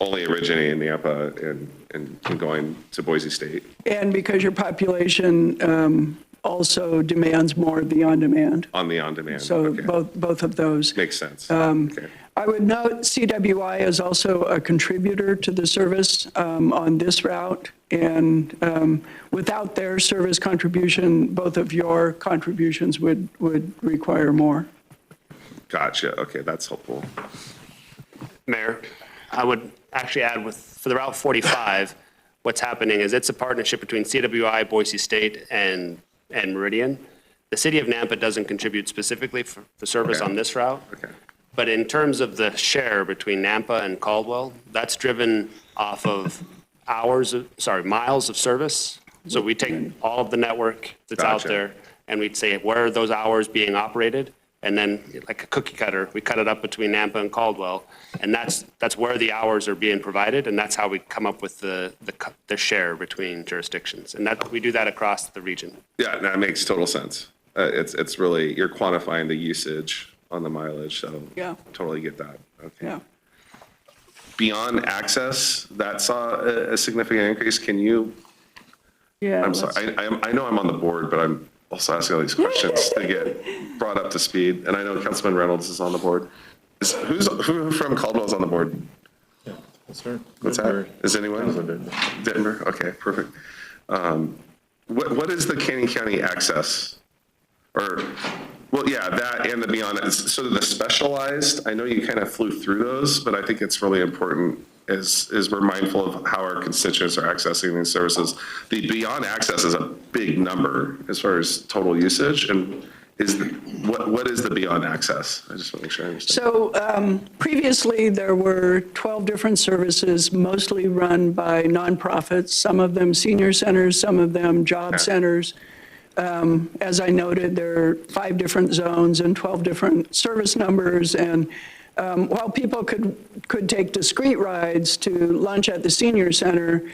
only originating in Nampa and going to Boise State. And because your population also demands more of the on-demand. On the on-demand. So Okay. both of those. Makes sense. Okay. I would note CWI is also a contributor to the service on this route. And without their service contribution, both of your contributions would require more. Gotcha. Okay, that's helpful. Mayor, I would actually add for the Route 45, what's happening is it's a partnership between CWI, Boise State, and Meridian. The city of Nampa doesn't contribute specifically for the service Okay. on this route. Okay. But in terms of the share between Nampa and Caldwell, that's driven off of miles of service. So we take all of the network that's out Gotcha. there, and we'd say, where are those hours being operated? And then, like a cookie cutter, we cut it up between Nampa and Caldwell, and that's where the hours are being provided, and that's how we come up with the share between jurisdictions. And that, we do that across the region. Yeah, that makes total sense. It's really, you're quantifying the usage on the mileage, so Yeah. totally get that. Okay. Yeah. Beyond access, that saw a significant increase. Can you, Yeah. I'm sorry, I know I'm on the board, but I'm also asking all these questions to get brought up to speed. And I know Councilman Reynolds is on the board. Who from Caldwell is on the board? Yes, sir. What's that? Is anyone? Denver? Okay, perfect. What is the Canyon County access? Or, well, yeah, that and the beyond. So the specialized, I know you kind of flew through those, but I think it's really important as we're mindful of how our constituents are accessing these services. The beyond access is a big number as far as total usage. And what is the beyond access? I just want to make sure I understand. So previously, there were 12 different services, mostly run by nonprofits, some of them senior centers, some of them job centers. As I noted, there are 5 different zones and 12 different service numbers. And while people could take discrete rides to lunch at the senior center,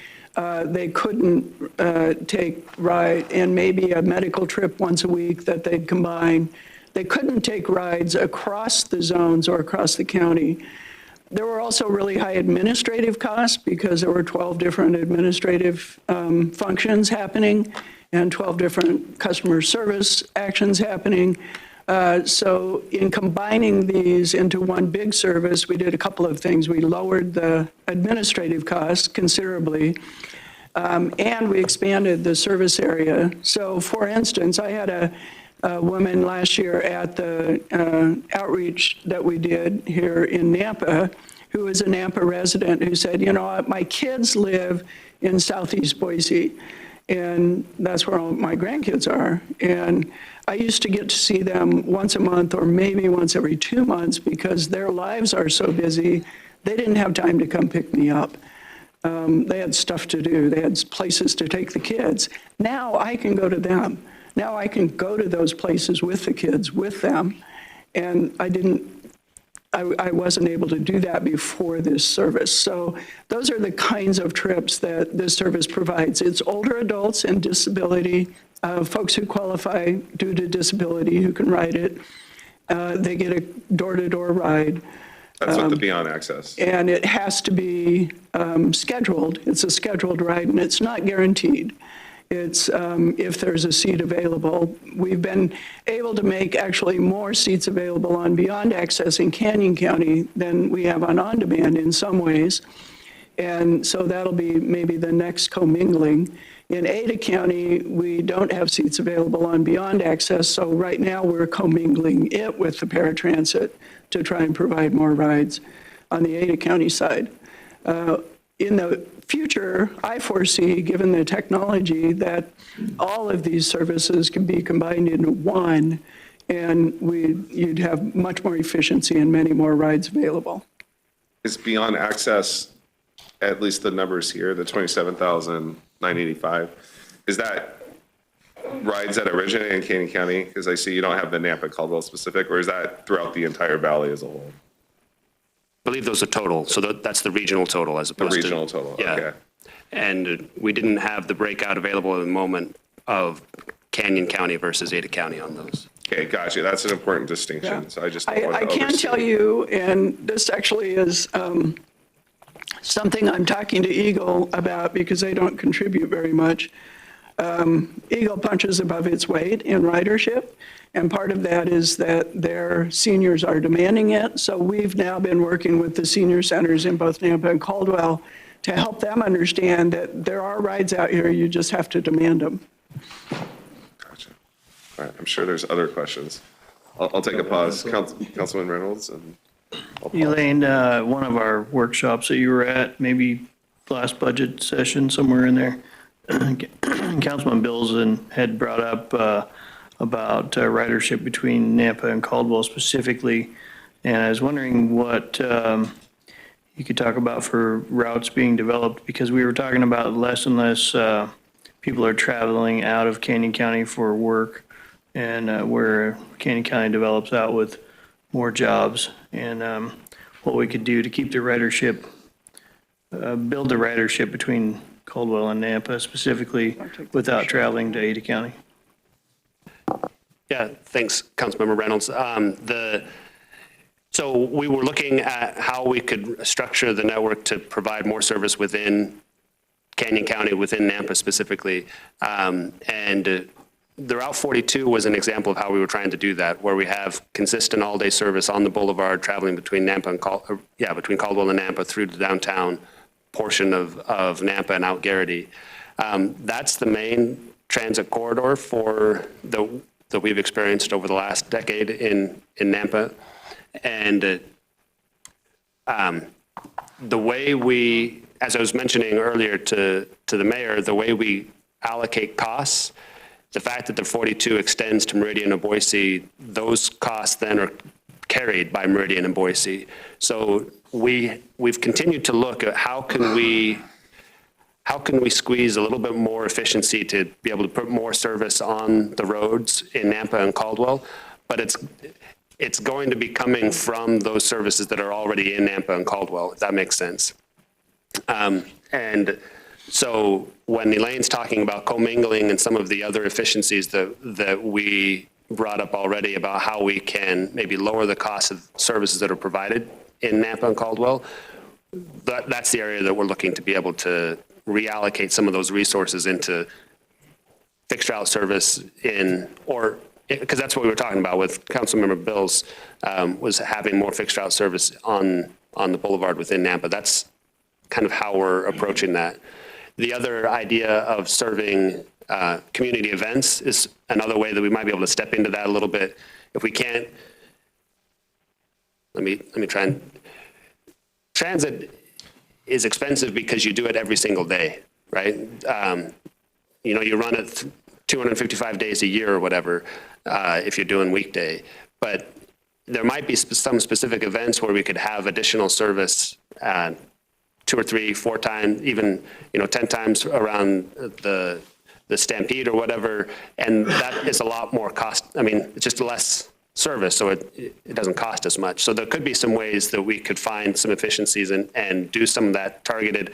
they couldn't take ride and maybe a medical trip once a week that they'd combine. They couldn't take rides across the zones or across the county. There were also really high administrative costs because there were 12 different administrative functions happening and 12 different customer service actions happening. So in combining these into one big service, we did a couple of things. We lowered the administrative costs considerably, and we expanded the service area. So for instance, I had a woman last year at the outreach that we did here in Nampa, who is a Nampa resident, who said, you know, my kids live in Southeast Boise, and that's where all my grandkids are. And I used to get to see them once a month or maybe once every 2 months because their lives are so busy, they didn't have time to come pick me up. They had stuff to do. They had places to take the kids. Now I can go to them. Now I can go to those places with the kids, with them. And I wasn't able to do that before this service. So those are the kinds of trips that this service provides. It's older adults and disability, folks who qualify due to disability who can ride it. They get a door-to-door ride. That's what the beyond access. And it has to be scheduled. It's a scheduled ride, and it's not guaranteed. It's if there's a seat available. We've been able to make actually more seats available on Beyond Access in Canyon County than we have on On-Demand in some ways. And so that'll be maybe the next commingling. In Ada County, we don't have seats available on Beyond Access, so right now we're commingling it with the paratransit to try and provide more rides on the Ada County side. In the future, I foresee, given the technology, that all of these services can be combined into one, and you'd have much more efficiency and many more rides available. Is Beyond Access, at least the numbers here, the 27,985, is that rides that originate in Canyon County? Because I see you don't have the Nampa Caldwell specific, or is that throughout the entire valley as a whole? I believe those are total, so that's the regional total as The opposed to. regional total, Yeah. okay. And we didn't have the breakout available at the moment of Canyon County versus Ada County on those. Okay, gotcha. That's an important distinction, so I just don't want I to can overstate. tell you, and this actually is something I'm talking to Eagle about because they don't contribute very much. Eagle punches above its weight in ridership, and part of that is that their seniors are demanding it. So we've now been working with the senior centers in both Nampa and Caldwell to help them understand that there are rides out here, you just have to demand them. Gotcha. All right, I'm sure there's other questions. I'll take a pause. Councilman Reynolds and I'll pause. Elaine, one of our workshops that you were at, maybe last budget session, somewhere in there, Councilman Bills had brought up about ridership between Nampa and Caldwell specifically, and I was wondering what you could talk about for routes being developed, because we were talking about less and less people are traveling out of Canyon County for work, and where Canyon County develops out with more jobs, and what we could do to keep the ridership, build the ridership between Caldwell and Nampa specifically without traveling to Ada County. Yeah, thanks, Councilmember Reynolds. So we were looking at how we could structure the network to provide more service within Canyon County, within Nampa specifically. And the Route 42 was an example of how we were trying to do that, where we have consistent all-day service on the boulevard traveling between Nampa and between Caldwell and Nampa through the downtown portion of Nampa and out Garrity. That's the main transit corridor that we've experienced over the last decade in Nampa. And the way we, as I was mentioning earlier to the mayor, the way we allocate costs, the fact that the 42 extends to Meridian and Boise, those costs then are carried by Meridian and Boise. So we've continued to look at how can we squeeze a little bit more efficiency to be able to put more service on the roads in Nampa and Caldwell, but it's going to be coming from those services that are already in Nampa and Caldwell, if that makes sense. And so when Elaine's talking about commingling and some of the other efficiencies that we brought up already about how we can maybe lower the cost of services that are provided in Nampa and Caldwell, that's the area that we're looking to be able to reallocate some of those resources into fixed route service because that's what we were talking about with Councilmember Bills, was having more fixed route service on the boulevard within Nampa. That's kind of how we're approaching that. The other idea of serving community events is another way that we might be able to step into that a little bit. If we can't, let me try and, transit is expensive because you do it every single day, right? You run it 255 days a year or whatever, if you're doing weekday. But there might be some specific events where we could have additional service 2 or 3, 4 times, even 10 times around the Stampede or whatever, and that is a lot more cost. I mean, it's just less service, so it doesn't cost as much. So there could be some ways that we could find some efficiencies and do some of that targeted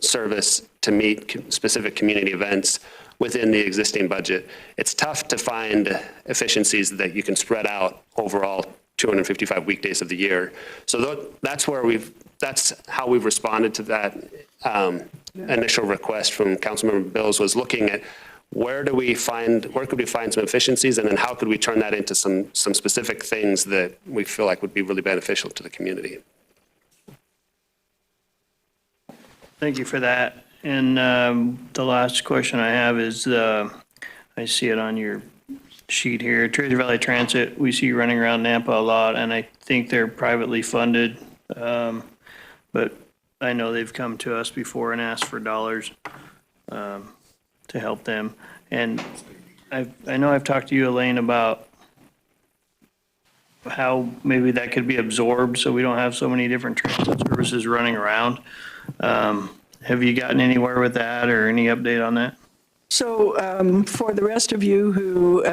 service to meet specific community events within the existing budget. It's tough to find efficiencies that you can spread out overall 255 weekdays of the year. So that's how we've responded to that initial request from Councilmember Bills, was looking at where could we find some efficiencies, and then how could we turn that into some specific things that we feel like would be really beneficial to the community. Thank you for that. And the last question I have is, I see it on your sheet here, Treasure Valley Transit, we see you running around Nampa a lot, and I think they're privately funded. But I know they've come to us before and asked for dollars to help them. And I know I've talked to you, Elaine, about how maybe that could be absorbed so we don't have so many different transit services running around. Have you gotten anywhere with that or any update on that? So for the rest of you who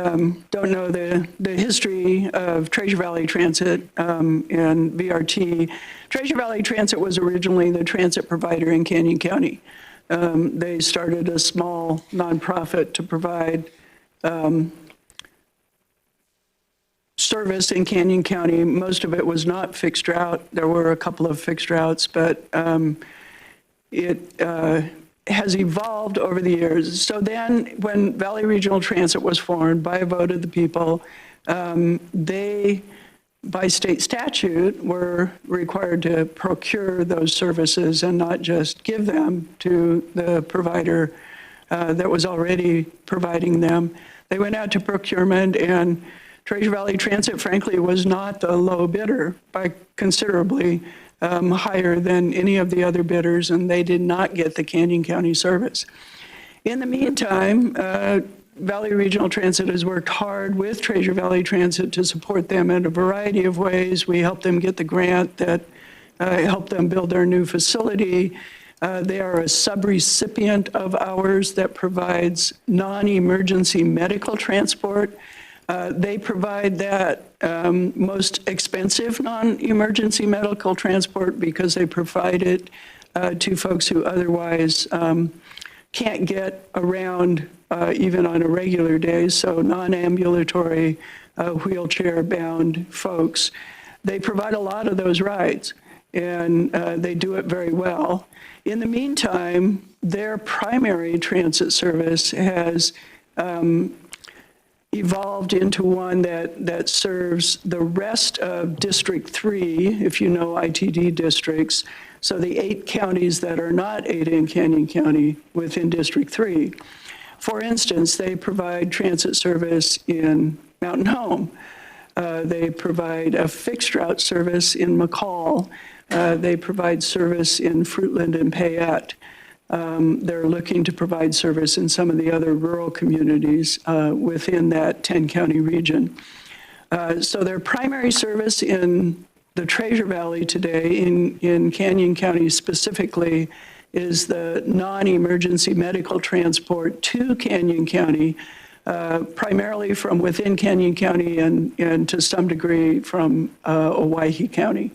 don't know the history of Treasure Valley Transit and VRT, Treasure Valley Transit was originally the transit provider in Canyon County. They started a small nonprofit to provide service in Canyon County. Most of it was not fixed route. There were a couple of fixed routes, but it has evolved over the years. So then when Valley Regional Transit was formed by a vote of the people, they, by state statute, were required to procure those services and not just give them to the provider that was already providing them. They went out to procurement, and Treasure Valley Transit, frankly, was not the low bidder by considerably higher than any of the other bidders, and they did not get the Canyon County service. In the meantime, Valley Regional Transit has worked hard with Treasure Valley Transit to support them in a variety of ways. We helped them get the grant that helped them build their new facility. They are a subrecipient of ours that provides non-emergency medical transport. They provide that most expensive non-emergency medical transport because they provide it to folks who otherwise can't get around even on a regular day, so non-ambulatory, wheelchair-bound folks. They provide a lot of those rides, and they do it very well. In the meantime, their primary transit service has evolved into one that serves the rest of District 3, if you know ITD districts, so the 8 counties that are not Ada and Canyon County within District 3. For instance, they provide transit service in Mountain Home. They provide a fixed route service in McCall. They provide service in Fruitland and Payette. They're looking to provide service in some of the other rural communities within that 10-county region. So their primary service in the Treasure Valley today, in Canyon County specifically, is the non-emergency medical transport to Canyon County, primarily from within Canyon County and to some degree from Owyhee County.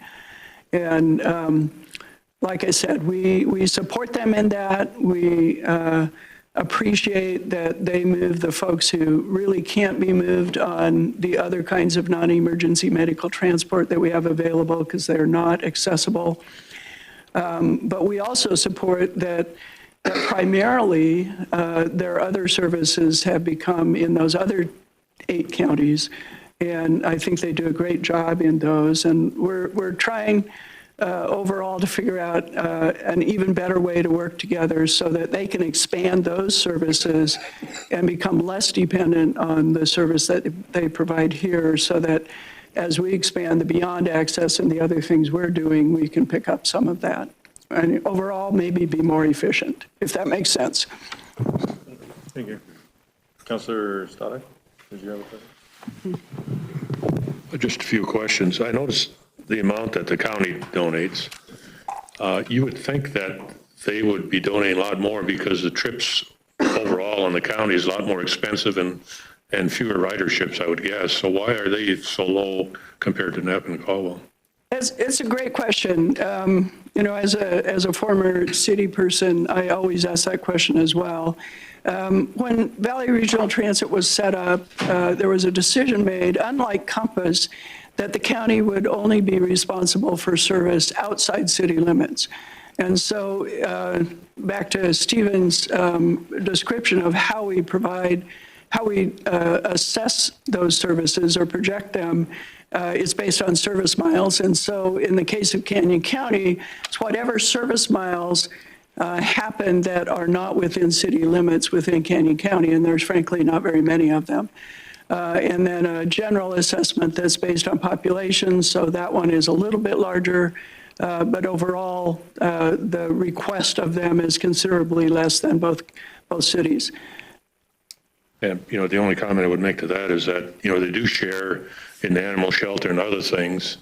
And like I said, we support them in that. We appreciate that they move the folks who really can't be moved on the other kinds of non-emergency medical transport that we have available because they're not accessible. But we also support that primarily their other services have become in those other 8 counties. And I think they do a great job in those. And we're trying overall to figure out an even better way to work together so that they can expand those services and become less dependent on the service that they provide here, so that as we expand the Beyond Access and the other things we're doing, we can pick up some of that. And overall, maybe be more efficient, if that makes sense. Thank you. Councilor Stanek, did you have a question? Just a few questions. I noticed the amount that the county donates. You would think that they would be donating a lot more because the trips overall in the county is a lot more expensive and fewer riderships, I would guess. So why are they so low compared to Napa and Caldwell? It's a great question. You know, as a former city person, I always ask that question as well. When Valley Regional Transit was set up, there was a decision made, unlike Compass, that the county would only be responsible for service outside city limits. And so back to Stephen's description of how we assess those services or project them, is based on service miles. And so in the case of Canyon County, it's whatever service miles happen that are not within city limits within Canyon County, and there's frankly not very many of them. And then a general assessment that's based on population, so that one is a little bit larger, but overall, the request of them is considerably less than both cities. And, the only comment I would make to that is that, they do share in the animal shelter and other things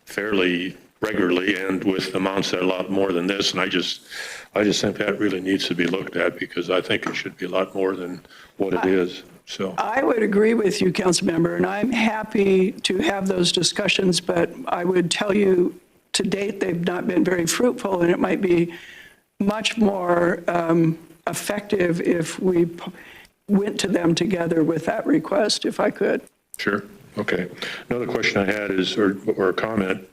fairly regularly and with amounts that are a lot more than this. And I just think that really needs to be looked at because I think it should be a lot more than what it is. So I would agree with you, Councilmember, and I'm happy to have those discussions, but I would tell you to date, they've not been very fruitful, and it might be much more effective if we went to them together with that request, if I could. Sure. Okay. Another question I had is, or a comment,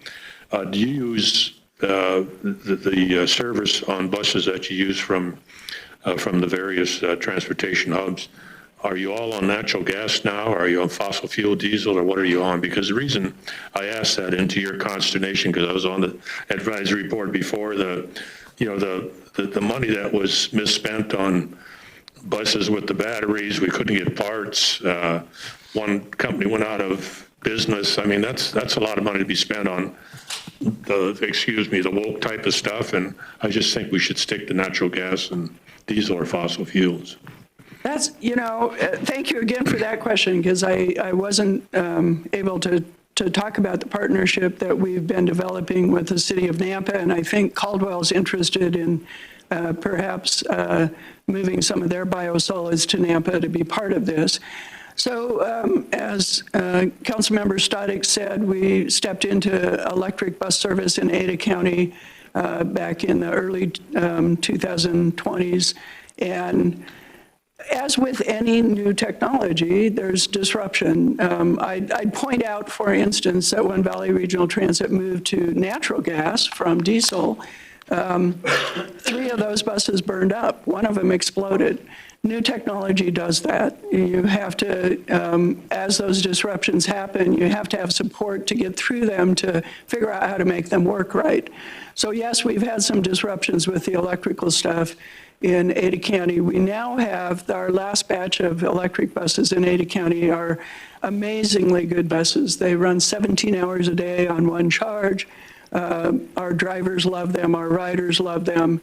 do you use the service on buses that you use from the various transportation hubs? Are you all on natural gas now? Are you on fossil fuel, diesel, or what are you on? Because the reason I asked that, into your consternation, because I was on the advisory board before, the money that was misspent on buses with the batteries, we couldn't get parts. One company went out of business. I mean, that's a lot of money to be spent on the woke type of stuff. And I just think we should stick to natural gas and diesel or fossil fuels. That's, thank you again for that question, because I wasn't able to talk about the partnership that we've been developing with the city of Nampa, and I think Caldwell's interested in perhaps moving some of their biosolids to Nampa to be part of this. So as Councilmember Static said, we stepped into electric bus service in Ada County back in the early 2020s, and as with any new technology, there's disruption. I'd point out, for instance, that when Valley Regional Transit moved to natural gas from diesel, 3 of those buses burned up. 1 of them exploded. New technology does that. You have to, as those disruptions happen, you have to have support to get through them to figure out how to make them work right. So yes, we've had some disruptions with the electrical stuff in Ada County. We now have our last batch of electric buses in Ada County are amazingly good buses. They run 17 hours a day on 1 charge. Our drivers love them, our riders love them.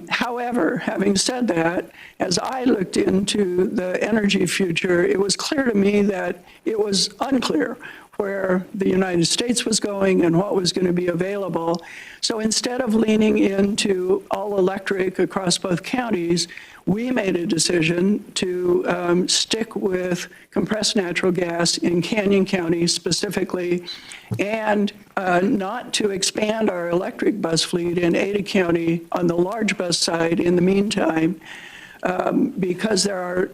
However, having said that, as I looked into the energy future, it was clear to me that it was unclear where the United States was going and what was going to be available. So instead of leaning into all electric across both counties, we made a decision to stick with compressed natural gas in Canyon County specifically, and not to expand our electric bus fleet in Ada County on the large bus side in the meantime, because there are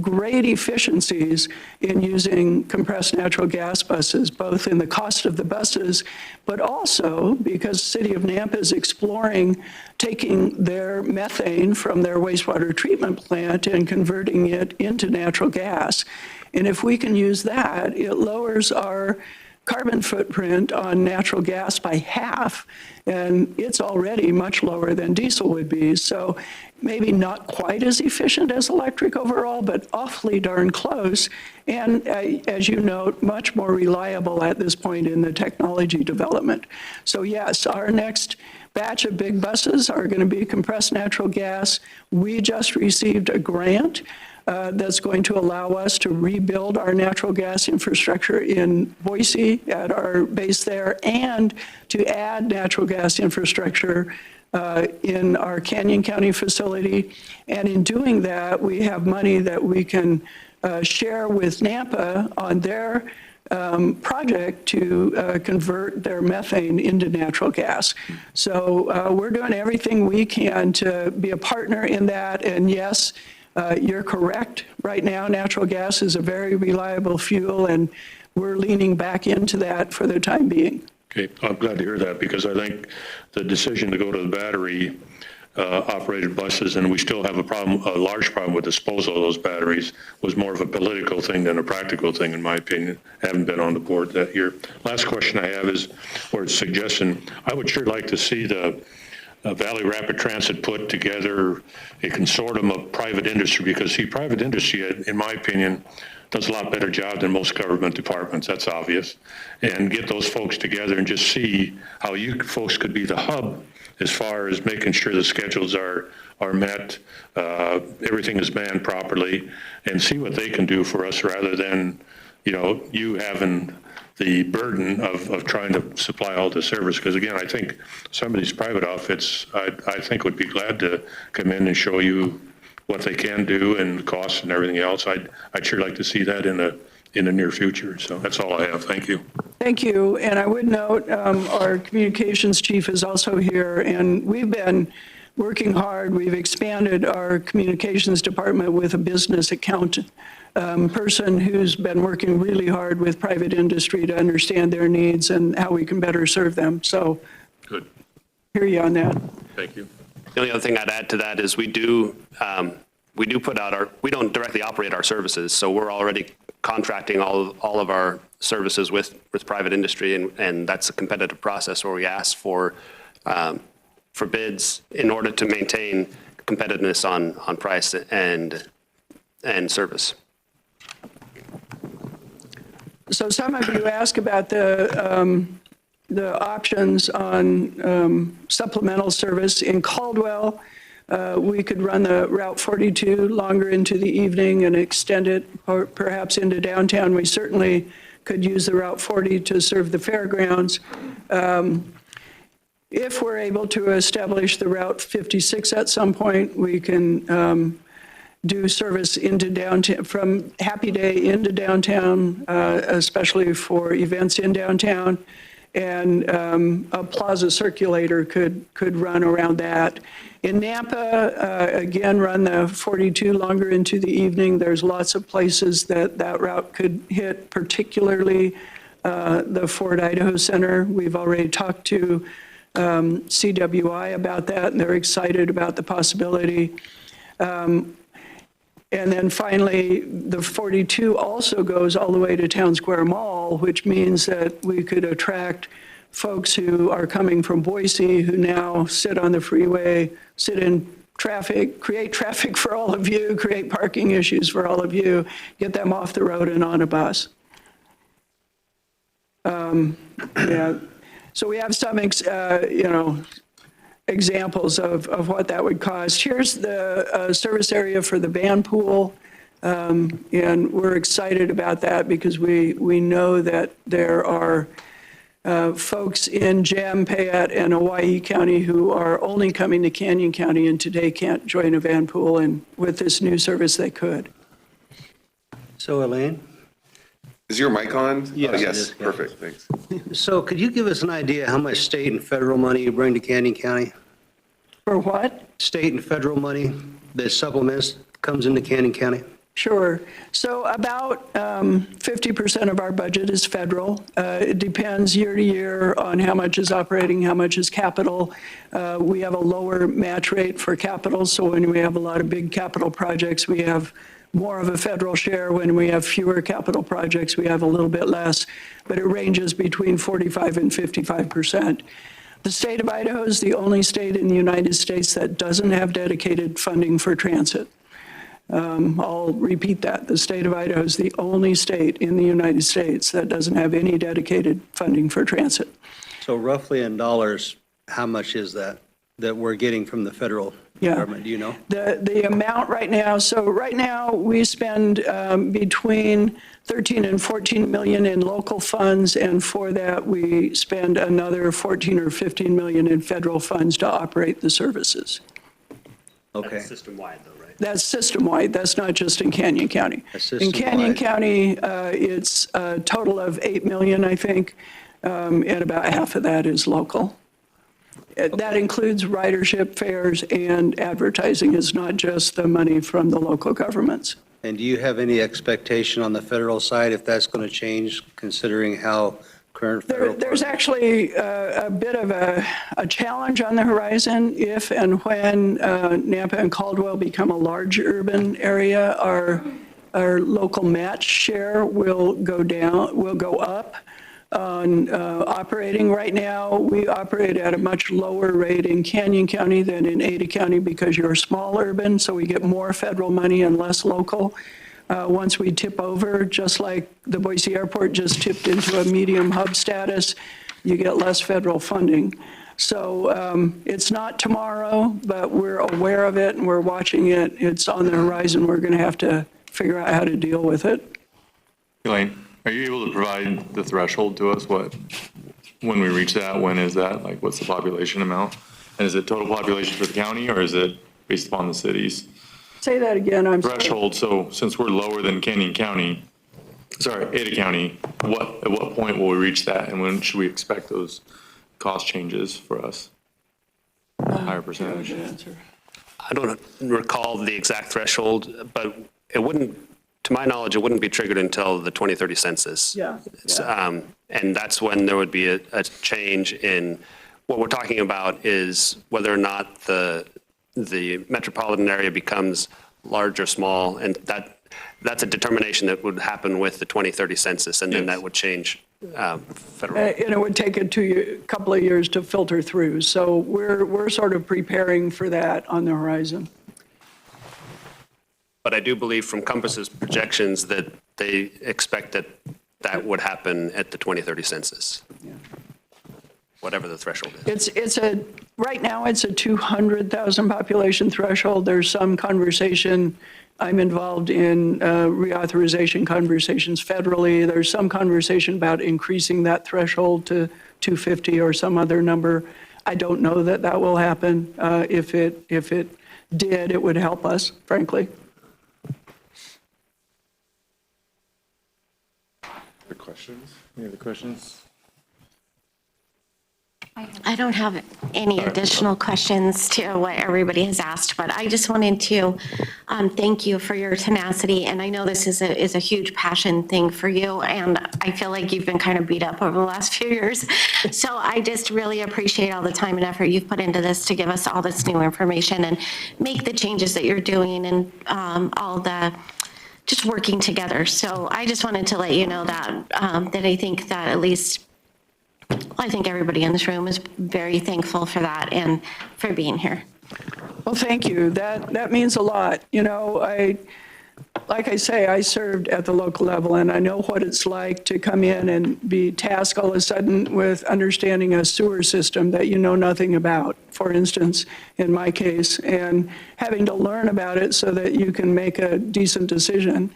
great efficiencies in using compressed natural gas buses, both in the cost of the buses, but also because the city of Nampa is exploring taking their methane from their wastewater treatment plant and converting it into natural gas. And if we can use that, it lowers our carbon footprint on natural gas by half, and it's already much lower than diesel would be. So maybe not quite as efficient as electric overall, but awfully darn close. And as you note, much more reliable at this point in the technology development. So yes, our next batch of big buses are going to be compressed natural gas. We just received a grant that's going to allow us to rebuild our natural gas infrastructure in Boise at our base there, and to add natural gas infrastructure in our Canyon County facility. And in doing that, we have money that we can share with Nampa on their project to convert their methane into natural gas. So we're doing everything we can to be a partner in that. And yes, you're correct. Right now, natural gas is a very reliable fuel, and we're leaning back into that for the time being. Okay, I'm glad to hear that, because I think the decision to go to the battery operated buses, and we still have a large problem with disposal of those batteries, was more of a political thing than a practical thing, in my opinion. I haven't been on the board that year. Last question I have is, or suggestion, I would sure like to see the Valley Rapid Transit put together a consortium of private industry, because see, private industry, in my opinion, does a lot better job than most government departments, that's obvious. And get those folks together and just see how you folks could be the hub as far as making sure the schedules are met, everything is manned properly, and see what they can do for us rather than, you having the burden of trying to supply all the service. Because again, I think some of these private outfits, I think would be glad to come in and show you what they can do and costs and everything else. I'd sure like to see that in the near future. So that's all I have. Thank you. Thank you. And I would note, our communications chief is also here, and we've been working hard. We've expanded our communications department with a business account person who's been working really hard with private industry to understand their needs and how we can better serve them. So Good. hear you on that. Thank you. The only other thing I'd add to that is we don't directly operate our services, so we're already contracting all of our services with private industry, and that's a competitive process where we ask for bids in order to maintain competitiveness on price and service. So some of you ask about the options on supplemental service. In Caldwell, we could run the Route 42 longer into the evening and extend it perhaps into downtown. We certainly could use the Route 40 to serve the fairgrounds. If we're able to establish the Route 56 at some point, we can do service into downtown, from Happy Day into downtown, especially for events in downtown. And a Plaza Circulator could run around that. In Nampa, again, run the 42 longer into the evening. There's lots of places that route could hit, particularly the Ford Idaho Center. We've already talked to CWI about that, and they're excited about the possibility. And then finally, the 42 also goes all the way to Town Square Mall, which means that we could attract folks who are coming from Boise, who now sit on the freeway, sit in traffic, create traffic for all of you, create parking issues for all of you, get them off the road and on a bus. Yeah. So we have some, examples of what that would cost. Here's the service area for the band pool, and we're excited about that because we know that there are folks in Gem, Payette, and Hawaii County who are only coming to Canyon County and today can't join a band pool, and with this new service they could. So Elaine? Is your mic on? Yes, Oh, it yes, is, yeah. perfect, thanks. So could you give us an idea how much state and federal money you bring to Canyon County? For what? State and federal money that supplements, comes into Canyon County? Sure. So about 50% of our budget is federal. It depends year to year on how much is operating, how much is capital. We have a lower match rate for capital, so when we have a lot of big capital projects, we have more of a federal share. When we have fewer capital projects, we have a little bit less, but it ranges between 45 and 55%. The state of Idaho is the only state in the United States that doesn't have dedicated funding for transit. I'll repeat that. The state of Idaho is the only state in the United States that doesn't have any dedicated funding for transit. So roughly in dollars, how much is that we're getting from the federal government? Do you know? The amount right now, so right now we spend between 13 and 14 million in local funds, and for that we spend another 14 or 15 million in federal funds to operate the services. Okay. That's system-wide though, right? That's system-wide, that's not just in Canyon County. That's In Canyon system-wide. County, it's a total of 8 million, I think, and about half of that is local. That includes ridership fares and advertising. It's not just the money from the local governments. And do you have any expectation on the federal side if that's going to change, considering how current federal? There's actually a bit of a challenge on the horizon. If and when Nampa and Caldwell become a large urban area, our local match share will go up. on operating. Right now, we operate at a much lower rate in Canyon County than in Ada County because you're small urban, so we get more federal money and less local. Once we tip over, just like the Boise Airport just tipped into a medium hub status, you get less federal funding. So it's not tomorrow, but we're aware of it and we're watching it. It's on the horizon. We're going to have to figure out how to deal with it. Elaine, are you able to provide the threshold to us? When we reach that, when is that? Like, what's the population amount? And is it total population for the county, or is it based upon the cities? Say that again, I'm sorry. Threshold, so since we're lower than Ada County, at what point will we reach that, and when should we expect those cost changes for us? Higher percentage? I don't recall the exact threshold, but it wouldn't, to my knowledge, it wouldn't be triggered until the 2030 census. Yeah. And that's when there would be a change in, what we're talking about is whether or not the metropolitan area becomes large or small, and that's a determination that would happen with the 2030 census, and then that would change federal. And it would take a couple of years to filter through. So we're sort of preparing for that on the horizon. But I do believe from Compass's projections that they expect that would happen at the 2030 census, whatever the threshold is. Right now, it's a 200,000 population threshold. There's some conversation. I'm involved in reauthorization conversations federally. There's some conversation about increasing that threshold to 250 or some other number. I don't know that will happen. If it did, it would help us, frankly. Other questions? Any other questions? I don't have any additional questions to what everybody has asked, but I just wanted to thank you for your tenacity. And I know this is a huge passion thing for you, and I feel like you've been kind of beat up over the last few years. So I just really appreciate all the time and effort you've put into this to give us all this new information and make the changes that you're doing and all the just working together. So I just wanted to let you know that I think that at least I think everybody in this room is very thankful for that and for being here. Well, thank you. That means a lot. You know, like I say, I served at the local level, and I know what it's like to come in and be tasked all of a sudden with understanding a sewer system that you know nothing about, for instance, in my case, and having to learn about it so that you can make a decent decision.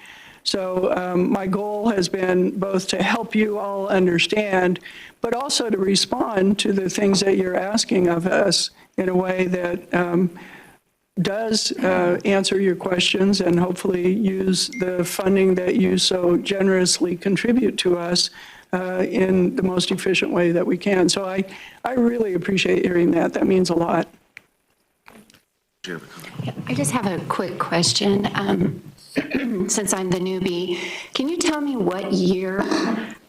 So my goal has been both to help you all understand, but also to respond to the things that you're asking of us in a way that does answer your questions and hopefully use the funding that you so generously contribute to us in the most efficient way that we can. So I really appreciate hearing that. That means a lot. I just have a quick question. Since I'm the newbie, can you tell me what year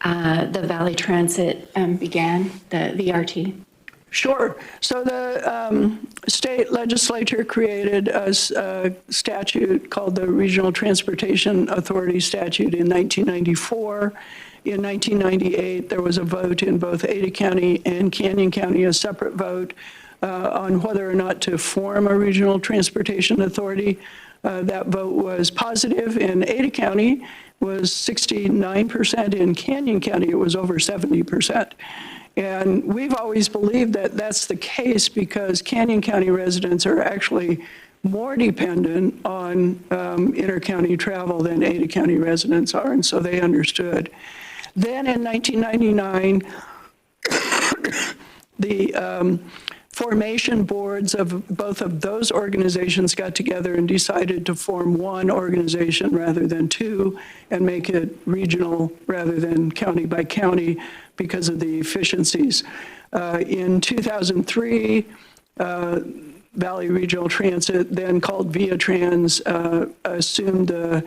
the Valley Transit began, the VRT? Sure. So the state legislature created a statute called the Regional Transportation Authority Statute in 1994. In 1998, there was a vote in both Ada County and Canyon County, a separate vote on whether or not to form a regional transportation authority. That vote was positive in Ada County, was 69%. In Canyon County, it was over 70%. And we've always believed that that's the case because Canyon County residents are actually more dependent on inter-county travel than Ada County residents are, and so they understood. Then in 1999, the formation boards of both of those organizations got together and decided to form one organization rather than two and make it regional rather than county by county because of the efficiencies. In 2003, Valley Regional Transit, then called ViaTrans, assumed a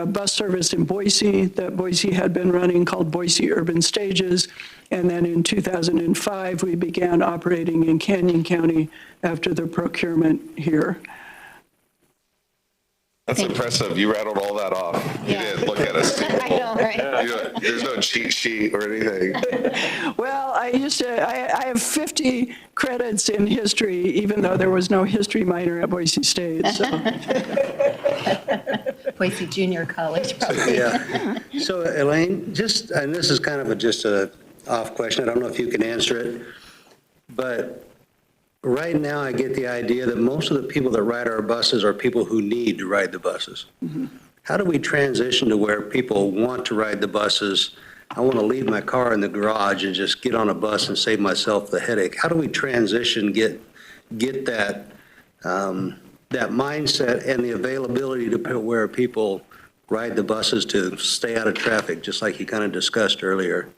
bus service in Boise that Boise had been running called Boise Urban Stages. And then in 2005, we began operating in Canyon County after the procurement here. That's impressive. You rattled all that off. You did. Look at us. I know. There's no cheat sheet or anything. Well, I have 50 credits in history, even though there was no history minor at Boise State, so. Boise Junior College, probably. Yeah. So Elaine, and this is kind of just a off question, I don't know if you can answer it, but right now I get the idea that most of the people that ride our buses are people who need to ride the buses. Mm-hmm. How do we transition to where people want to ride the buses? I want to leave my car in the garage and just get on a bus and save myself the headache. How do we transition, get that that mindset and the availability to where people ride the buses to stay out of traffic, just like you kind of discussed earlier?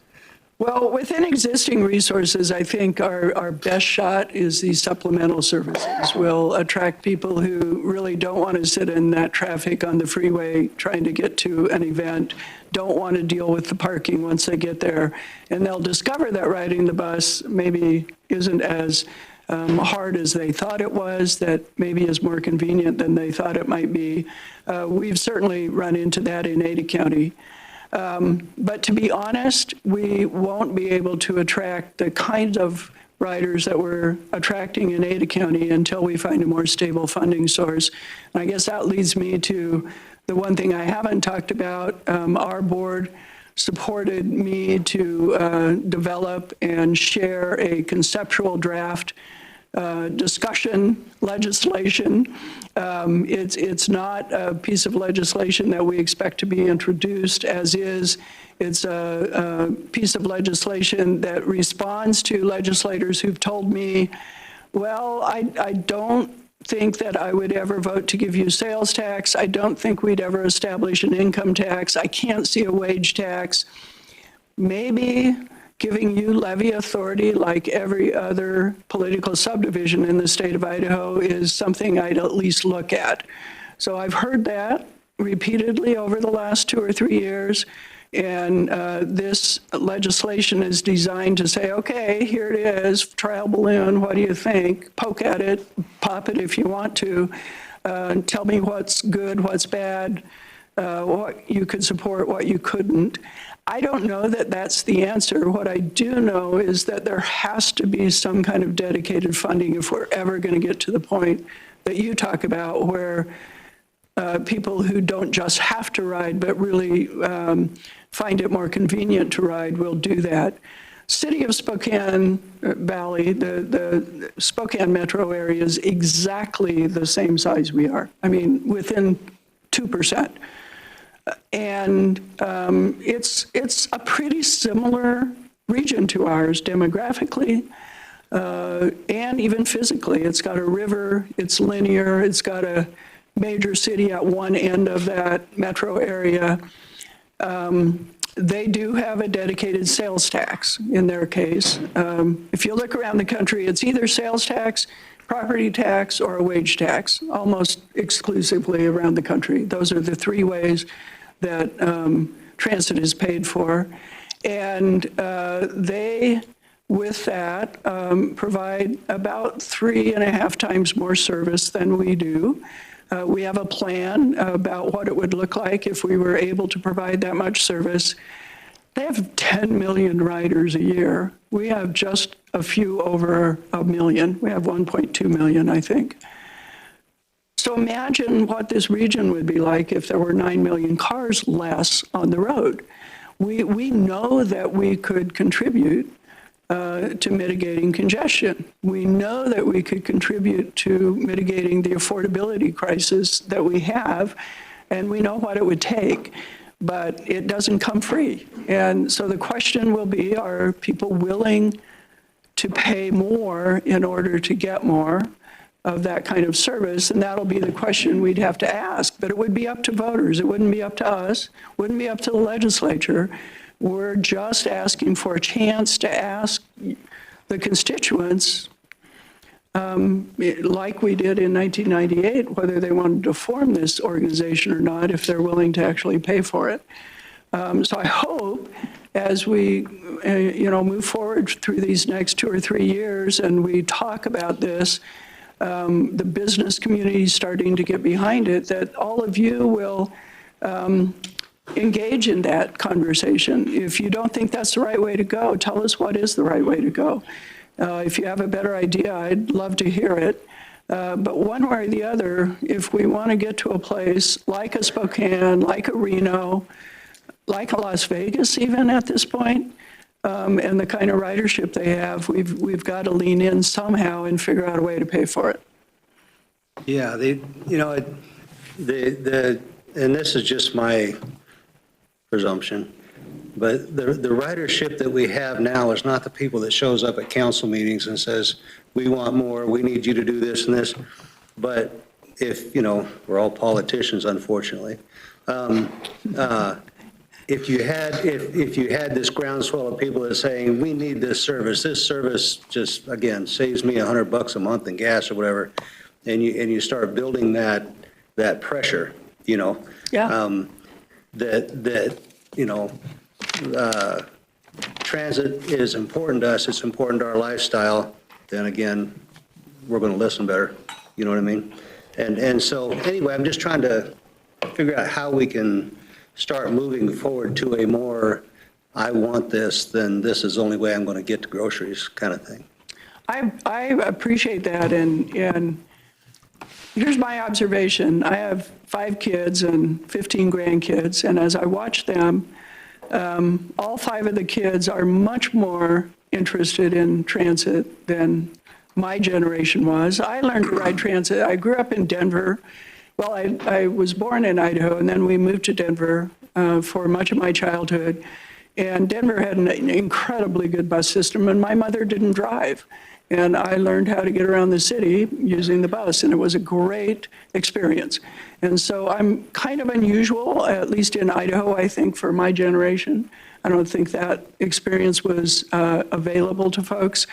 Well, within existing resources, I think our best shot is these supplemental services. We'll attract people who really don't want to sit in that traffic on the freeway trying to get to an event, don't want to deal with the parking once they get there, and they'll discover that riding the bus maybe isn't as hard as they thought it was, that maybe is more convenient than they thought it might be. We've certainly run into that in Ada County. But to be honest, we won't be able to attract the kinds of riders that we're attracting in Ada County until we find a more stable funding source. And I guess that leads me to the one thing I haven't talked about. Our board supported me to develop and share a conceptual draft discussion legislation. It's not a piece of legislation that we expect to be introduced as is. It's a piece of legislation that responds to legislators who've told me, well, I don't think that I would ever vote to give you sales tax. I don't think we'd ever establish an income tax. I can't see a wage tax. Maybe giving you levy authority like every other political subdivision in the state of Idaho is something I'd at least look at. So I've heard that repeatedly over the last 2 or 3 years. And this legislation is designed to say, okay, here it is, trial balloon, what do you think? Poke at it, pop it if you want to. Tell me what's good, what's bad, what you could support, what you couldn't. I don't know that that's the answer. What I do know is that there has to be some kind of dedicated funding if we're ever going to get to the point that you talk about where people who don't just have to ride but really find it more convenient to ride will do that. City of Spokane Valley, the Spokane metro area is exactly the same size we are. I mean, within 2%. And it's a pretty similar region to ours demographically and even physically. It's got a river, it's linear, it's got a major city at one end of that metro area. They do have a dedicated sales tax in their case. If you look around the country, it's either sales tax, property tax, or a wage tax, almost exclusively around the country. Those are the 3 ways that transit is paid for. And they, with that, provide about 3.5 times more service than we do. We have a plan about what it would look like if we were able to provide that much service. They have 10 million riders a year. We have just a few over 1 million. We have 1.2 million, I think. So imagine what this region would be like if there were 9 million cars less on the road. We know that we could contribute to mitigating congestion. We know that we could contribute to mitigating the affordability crisis that we have, and we know what it would take, but it doesn't come free. And so the question will be, are people willing to pay more in order to get more of that kind of service? And that'll be the question we'd have to ask, but it would be up to voters. It wouldn't be up to us, wouldn't be up to the legislature. We're just asking for a chance to ask the constituents, like we did in 1998, whether they wanted to form this organization or not, if they're willing to actually pay for it. So I hope as we move forward through these next 2 or 3 years and we talk about this, the business community starting to get behind it, that all of you will engage in that conversation. If you don't think that's the right way to go, tell us what is the right way to go. If you have a better idea, I'd love to hear it. But one way or the other, if we want to get to a place like a Spokane, like a Reno, like a Las Vegas even at this point, and the kind of ridership they have, we've got to lean in somehow and figure out a way to pay for it. Yeah, and this is just my presumption, but the ridership that we have now is not the people that shows up at council meetings and says, we want more, we need you to do this and this. But if, we're all politicians, unfortunately. If you had this groundswell of people that are saying, we need this service just, again, saves me $100 a month in gas or whatever, and you start building that pressure, Yeah. Transit is important to us, it's important to our lifestyle, then again, we're going to listen better, you know what I mean? And so, anyway, I'm just trying to figure out how we can start moving forward to a more, I want this, then this is the only way I'm going to get to groceries kind of thing. I appreciate that, and here's my observation. I have 5 kids and 15 grandkids, and as I watch them, all 5 of the kids are much more interested in transit than my generation was. I learned to ride transit. I grew up in Denver. Well, I was born in Idaho, and then we moved to Denver for much of my childhood. And Denver had an incredibly good bus system, and my mother didn't drive. And I learned how to get around the city using the bus, and it was a great experience. And so I'm kind of unusual, at least in Idaho, I think, for my generation. I don't think that experience was available to folks.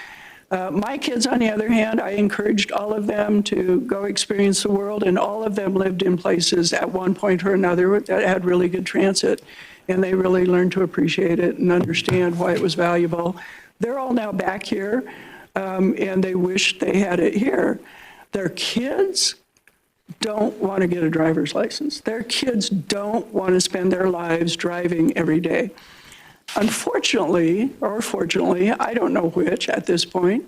My kids, on the other hand, I encouraged all of them to go experience the world, and all of them lived in places at one point or another that had really good transit, and they really learned to appreciate it and understand why it was valuable. They're all now back here, and they wish they had it here. Their kids don't want to get a driver's license. Their kids don't want to spend their lives driving every day. Unfortunately, or fortunately, I don't know which at this point,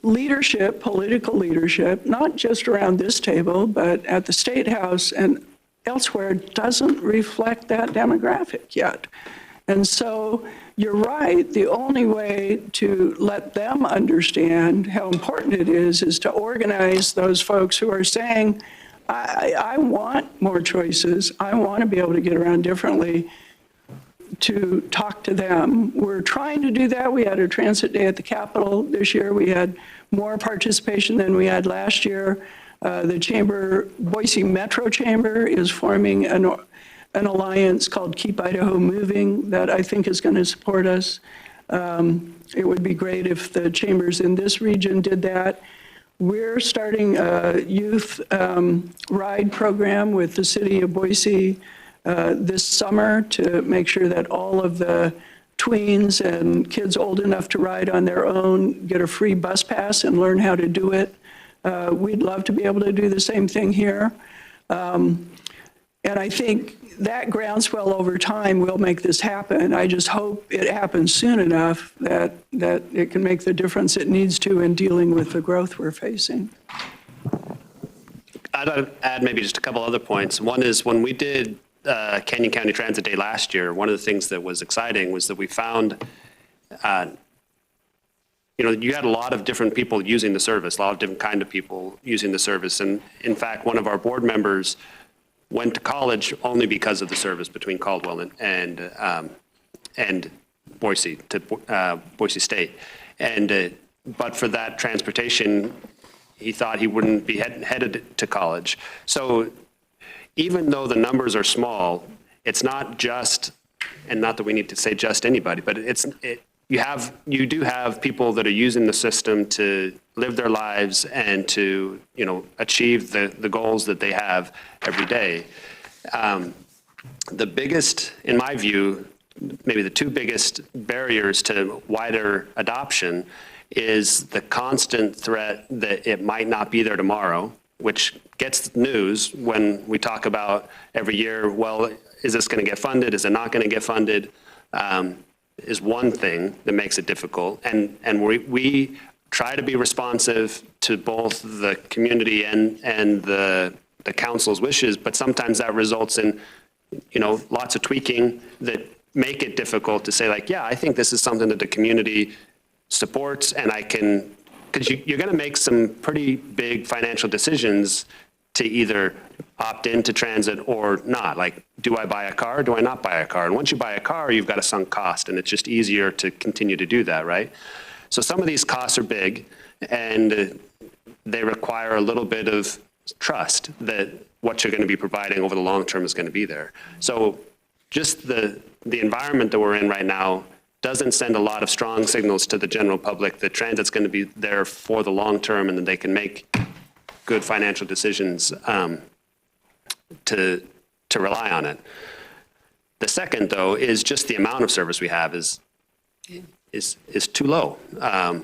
leadership, political leadership, not just around this table, but at the State House and elsewhere, doesn't reflect that demographic yet. And so you're right, the only way to let them understand how important it is to organize those folks who are saying, I want more choices, I want to be able to get around differently, to talk to them. We're trying to do that. We had a transit day at the Capitol this year. We had more participation than we had last year. The chamber, Boise Metro Chamber, is forming an alliance called Keep Idaho Moving that I think is going to support us. It would be great if the chambers in this region did that. We're starting a youth ride program with the city of Boise this summer to make sure that all of the tweens and kids old enough to ride on their own get a free bus pass and learn how to do it. We'd love to be able to do the same thing here. And I think that groundswell over time will make this happen. I just hope it happens soon enough that it can make the difference it needs to in dealing with the growth we're facing. I'd add maybe just a couple other points. One is when we did Canyon County Transit Day last year, one of the things that was exciting was that we found, you had a lot of different people using the service, a lot of different kind of people using the service. And in fact, one of our board members went to college only because of the service between Caldwell and Boise, to Boise State. And but for that transportation, he thought he wouldn't be headed to college. So even though the numbers are small, it's not just, and not that we need to say just anybody, but you do have people that are using the system to live their lives and to, achieve the goals that they have every day. The biggest, in my view, maybe the 2 biggest barriers to wider adoption is the constant threat that it might not be there tomorrow, which gets news when we talk about every year, well, is this going to get funded? Is it not going to get funded? Is one thing that makes it difficult. And we try to be responsive to both the community and the council's wishes, but sometimes that results in, lots of tweaking that make it difficult to say like, yeah, I think this is something that the community supports, and because you're going to make some pretty big financial decisions to either opt into transit or not. Like, do I buy a car or do I not buy a car? And once you buy a car, you've got a sunk cost, and it's just easier to continue to do that, right? So some of these costs are big, and they require a little bit of trust that what you're going to be providing over the long term is going to be there. So just the environment that we're in right now doesn't send a lot of strong signals to the general public that transit's going to be there for the long term, and that they can make good financial decisions to rely on it. The second, though, is just the amount of service we have is too low.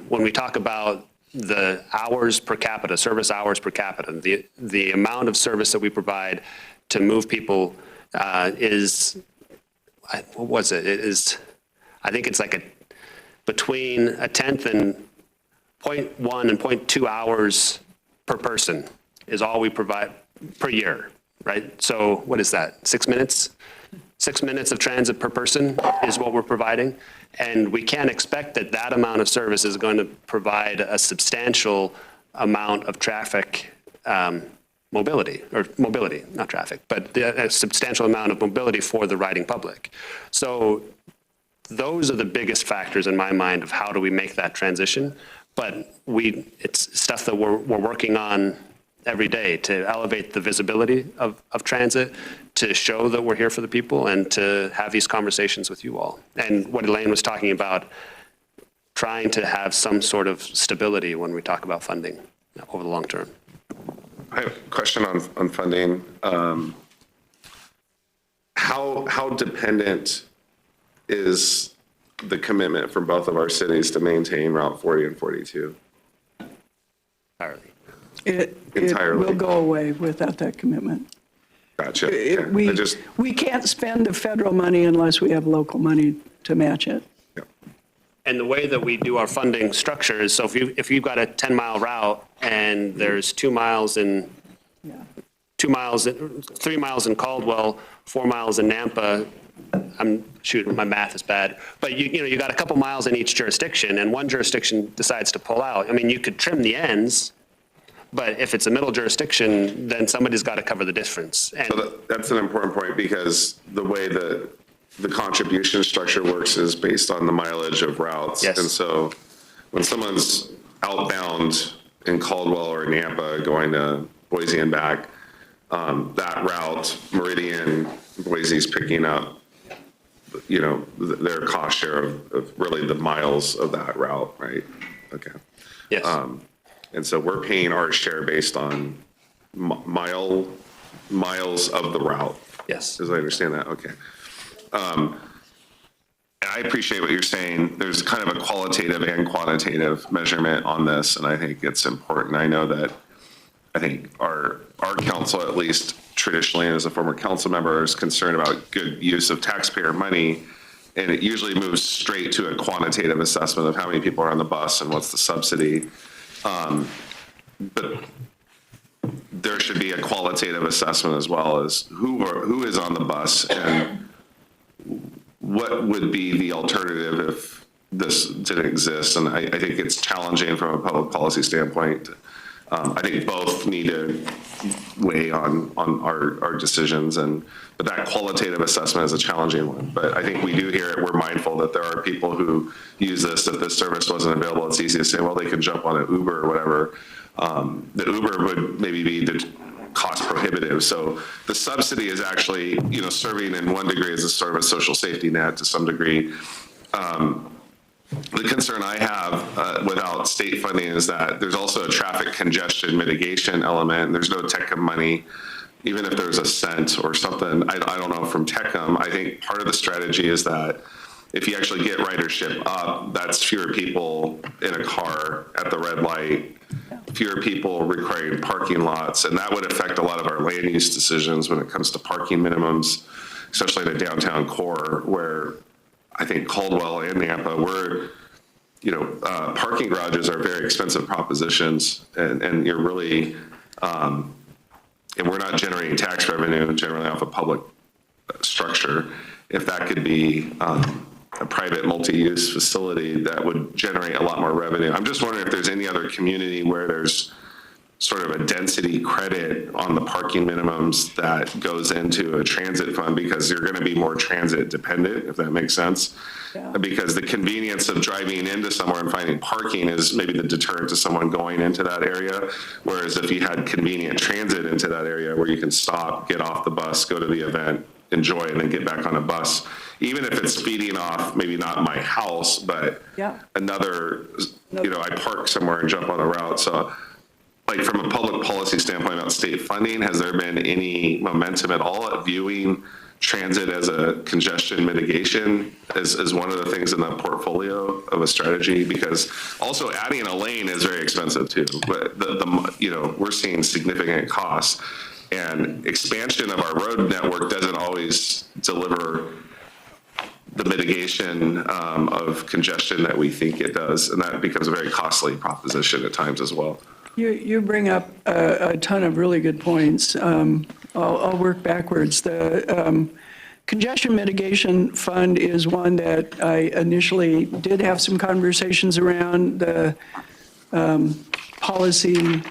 When we talk about the hours per capita, service hours per capita, the amount of service that we provide to move people is, what was it? It is, I think it's like between a tenth and 0.1 and 0.2 hours per person is all we provide per year, right? So what is that, 6 minutes? 6 minutes of transit per person is what we're providing. And we can't expect that amount of service is going to provide a substantial amount of traffic mobility, not traffic, but a substantial amount of mobility for the riding public. So those are the biggest factors in my mind of how do we make that transition. But it's stuff that we're working on every day to elevate the visibility of transit, to show that we're here for the people, and to have these conversations with you all. And what Elaine was talking about, trying to have some sort of stability when we talk about funding over the long term. I have a question on funding. How dependent is the commitment from both of our cities to maintain Route 40 and 42? Entirely. It Entirely. will go away without that commitment. Gotcha. We can't spend the federal money unless we have local money to match it. And the way that we do our funding structure is, so if you've got a 10-mile route and there's 3 miles in Caldwell, 4 miles in Nampa, my math is bad, but you got a couple miles in each jurisdiction, and one jurisdiction decides to pull out. I mean, you could trim the ends, but if it's a middle jurisdiction, then somebody's got to cover the difference. And So that's an important point, because the way the contribution structure works is based on the mileage of routes. Yes. And so when someone's outbound in Caldwell or Nampa going to Boise and back, that route, Meridian, Boise's picking up, their cost share of really the miles of that route, right? Okay. yes. And so we're paying our share based on miles of the route. Yes. As I understand that, okay. I appreciate what you're saying. There's kind of a qualitative and quantitative measurement on this, and I think it's important. I know that our council, at least traditionally, as a former council member, is concerned about good use of taxpayer money, and it usually moves straight to a quantitative assessment of how many people are on the bus and what's the subsidy. But there should be a qualitative assessment as well, as who is on the bus and what would be the alternative if this didn't exist. And I think it's challenging from a public policy standpoint. I think both need to weigh on our decisions, but that qualitative assessment is a challenging one. But I think we do hear it. We're mindful that there are people who use this. If this service wasn't available, it's easy to say, well, they could jump on an Uber or whatever. The Uber would maybe be cost prohibitive. So the subsidy is actually, serving in one degree as a sort of a social safety net to some degree. The concern I have without state funding is that there's also a traffic congestion mitigation element. There's no TechCom money, even if there's a cent or something. I don't know from TechCom. I think part of the strategy is that if you actually get ridership up, that's fewer people in a car at the red light, fewer people requiring parking lots, and that would affect a lot of our land use decisions when it comes to parking minimums especially in the downtown core, where I think Caldwell and Nampa, parking garages are very expensive propositions, and you're really, and we're not generating tax revenue generally off a public structure. If that could be a private multi-use facility, that would generate a lot more revenue. I'm just wondering if there's any other community where there's sort of a density credit on the parking minimums that goes into a transit fund, because you're going to be more transit dependent, if that makes sense. Yeah. Because the convenience of driving into somewhere and finding parking is maybe the deterrent to someone going into that area. Whereas if you had convenient transit into that area where you can stop, get off the bus, go to the event, enjoy, and then get back on a bus, even if it's feeding off, maybe not my house, but another, I park somewhere and jump on the route. So, like, from a public policy standpoint about state funding, has there been any momentum at all at viewing transit as a congestion mitigation as one of the things in the portfolio of a strategy? Because also adding a lane is very expensive too, but we're seeing significant costs, and expansion of our road network doesn't always deliver the mitigation of congestion that we think it does, and that becomes a very costly proposition at times as well. You bring up a ton of really good points. I'll work backwards. The Congestion Mitigation Fund is one that I initially did have some conversations around. The policy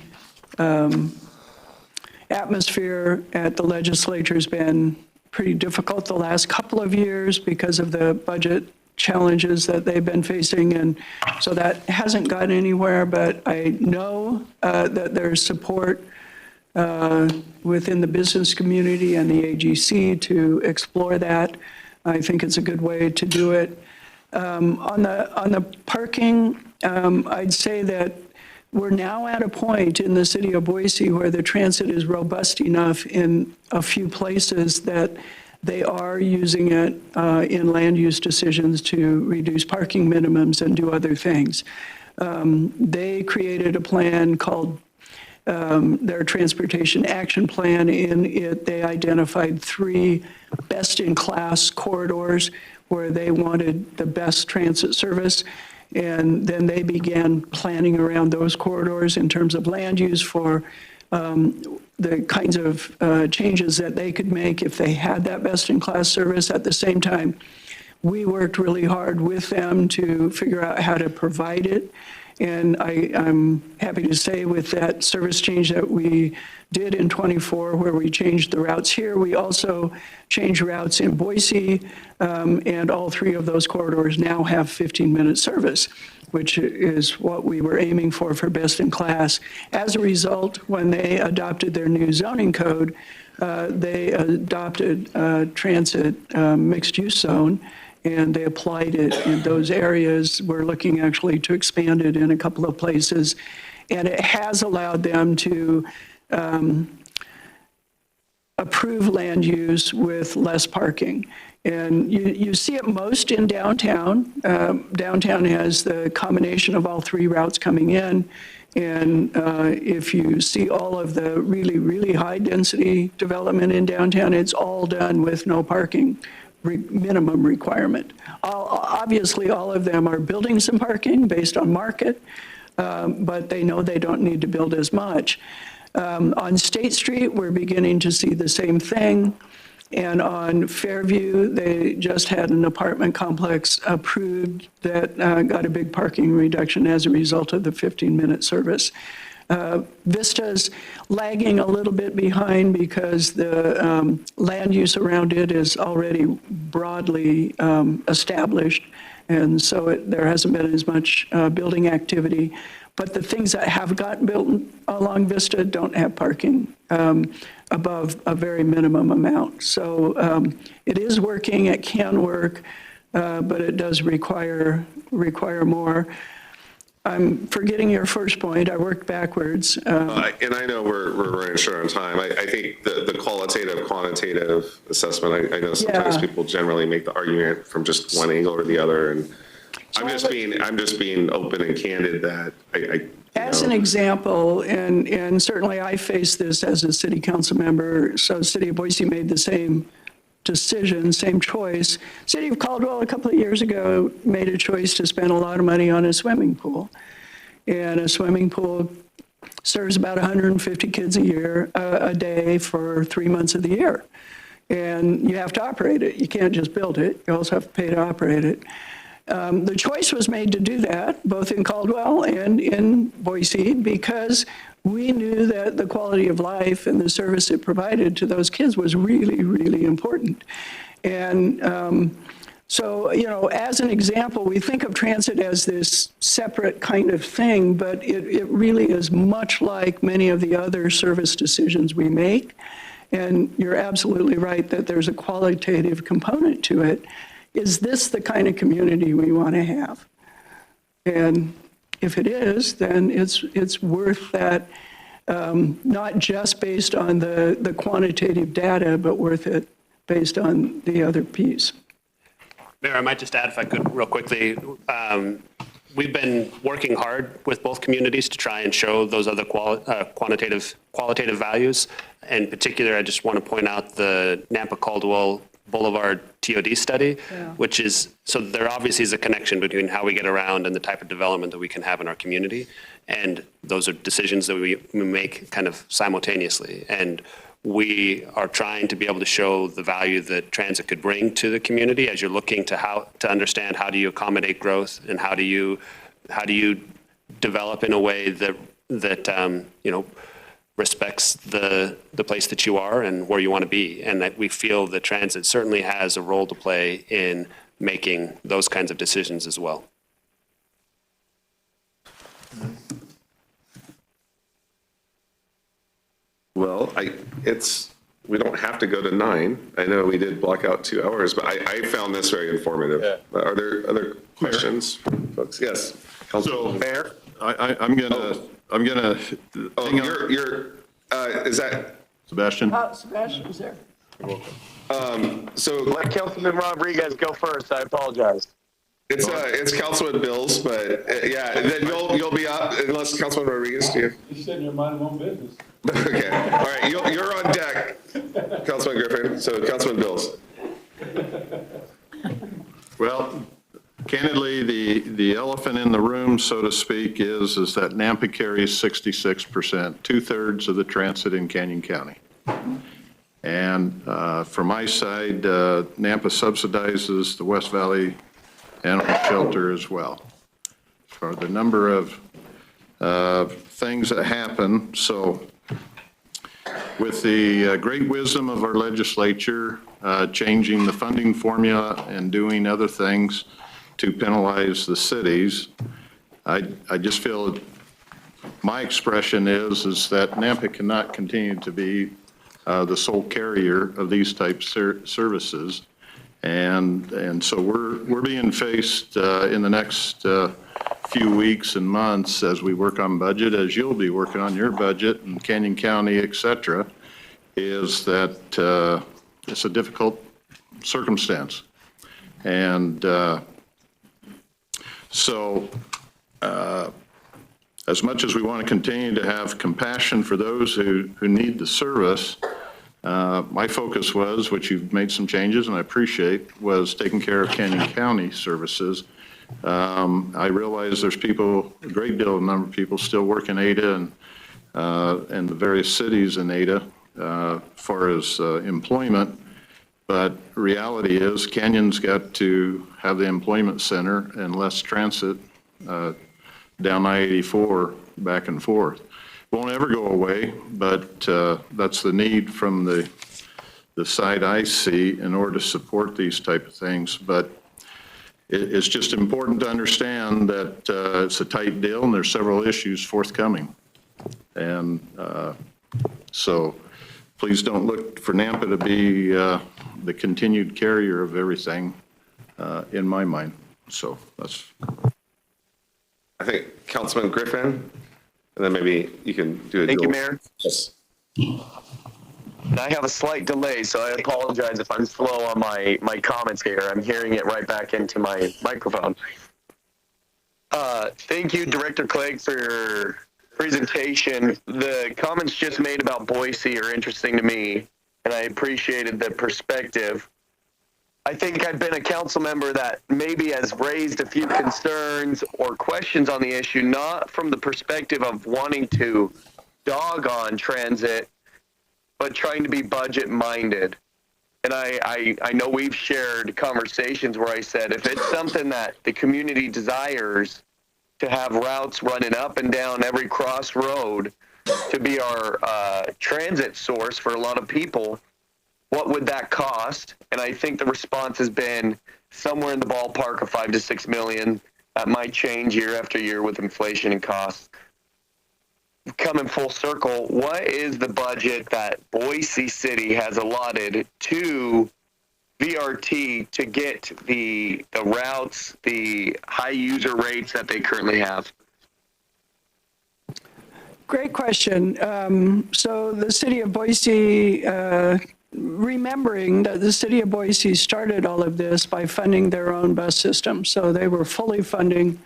atmosphere at the legislature has been pretty difficult the last couple of years because of the budget challenges that they've been facing, and so that hasn't gotten anywhere, but I know that there's support within the business community and the AGC to explore that. I think it's a good way to do it. On the parking, I'd say that we're now at a point in the city of Boise where the transit is robust enough in a few places that they are using it in land use decisions to reduce parking minimums and do other things. They created a plan called their Transportation Action Plan. In it, they identified 3 best-in-class corridors where they wanted the best transit service. And then they began planning around those corridors in terms of land use for the kinds of changes that they could make if they had that best-in-class service. At the same time, we worked really hard with them to figure out how to provide it. And I'm happy to say with that service change that we did in '24, where we changed the routes here, we also changed routes in Boise, and all 3 of those corridors now have 15-minute service, which is what we were aiming for best in class. As a result, when they adopted their new zoning code, they adopted a transit mixed-use zone, and they applied it in those areas. We're looking actually to expand it in a couple of places, and it has allowed them to approve land use with less parking. And you see it most in downtown. Downtown has the combination of all 3 routes coming in. And if you see all of the really, really high density development in downtown, it's all done with no parking minimum requirement. Obviously, all of them are building some parking based on market, but they know they don't need to build as much. On State Street, we're beginning to see the same thing. And on Fairview, they just had an apartment complex approved that got a big parking reduction as a result of the 15-minute service. Vista's lagging a little bit behind because the land use around it is already broadly established, and so there hasn't been as much building activity. But the things that have gotten built along Vista don't have parking above a very minimum amount. So it is working, it can work, but it does require more. I'm forgetting your first point. I worked backwards. And I know we're running short on time. I think the qualitative, quantitative assessment, I know sometimes people generally make the argument from just one angle or the other, and I'm just being open and candid that as an example, and certainly I face this as a city council member, so City of Boise made the same decision, same choice. City of Caldwell, a couple of years ago, made a choice to spend a lot of money on a swimming pool. And a swimming pool serves about 150 kids a day for 3 months of the year. And you have to operate it. You can't just build it. You also have to pay to operate it. The choice was made to do that, both in Caldwell and in Boise, because we knew that the quality of life and the service it provided to those kids was really, really important. And so, as an example, we think of transit as this separate kind of thing, but it really is much like many of the other service decisions we make. And you're absolutely right that there's a qualitative component to it. Is this the kind of community we want to have? And if it is, then it's worth that, not just based on the quantitative data, but worth it based on the other piece. Mayor, I might just add, if I could, real quickly. We've been working hard with both communities to try and show those other qualitative values. In particular, I just want to point out the Nampa-Caldwell Boulevard TOD study, which is, so there obviously is a connection between how we get around and the type of development that we can have in our community. And those are decisions that we make kind of simultaneously. And we are trying to be able to show the value that transit could bring to the community as you're looking to understand how do you accommodate growth and how do you develop in a way that respects the place that you are and where you want to be. And that we feel that transit certainly has a role to play in making those kinds of decisions as well. Well, we don't have to go to 9. I know we did block out 2 hours, but I found this very informative. Yeah. Are there other questions, folks? Yes. So, Mayor? I'm gonna. Is that? Sebastian? Sebastian's there. So let Councilman Rodriguez go first. I apologize. It's Councilman Bills, but yeah, then you'll be up unless Councilman Rodriguez, do you? You said you're minding your own business. Okay, all right, you're on deck, Councilman Griffin, so Councilman Bills. Well, candidly, the elephant in the room, so to speak, is that Nampa carries 66%, 2/3 of the transit in Canyon County. And from my side, Nampa subsidizes the West Valley Animal Shelter as well. For the number of things that happen, so with the great wisdom of our legislature, changing the funding formula and doing other things to penalize the cities, I just feel my expression is that Nampa cannot continue to be the sole carrier of these types of services. And so we're being faced in the next few weeks and months as we work on budget, as you'll be working on your budget in Canyon County, et cetera, is that it's a difficult circumstance. And so as much as we want to continue to have compassion for those who need the service, my focus was, which you've made some changes and I appreciate, was taking care of Canyon County services. I realize there's people, a great deal of number of people still work in Ada and the various cities in Ada as far as employment. But reality is Canyon's got to have the employment center and less transit down I-84 back and forth. Won't ever go away, but that's the need from the side I see in order to support these type of things. But it's just important to understand that it's a tight deal and there's several issues forthcoming. And so please don't look for Nampa to be the continued carrier of everything in my mind. So that's. I think Councilman Griffin, and then maybe you can do a Thank you, dual. Mayor. Yes. I have a slight delay, so I apologize if I'm slow on my comments here. I'm hearing it right back into my microphone. Thank you, Director Clegg, for your presentation. The comments just made about Boise are interesting to me, and I appreciated the perspective. I think I've been a council member that maybe has raised a few concerns or questions on the issue, not from the perspective of wanting to dog on transit, but trying to be budget minded. And I know we've shared conversations where I said, if it's something that the community desires to have routes running up and down every crossroad to be our transit source for a lot of people, what would that cost? And I think the response has been somewhere in the ballpark of $5 to $6 million. That might change year after year with inflation and costs. Coming full circle, what is the budget that Boise City has allotted to VRT to get the routes, the high user rates that they currently have? Great question. So the city of Boise, remembering that the city of Boise started all of this by funding their own bus system. So they were fully funding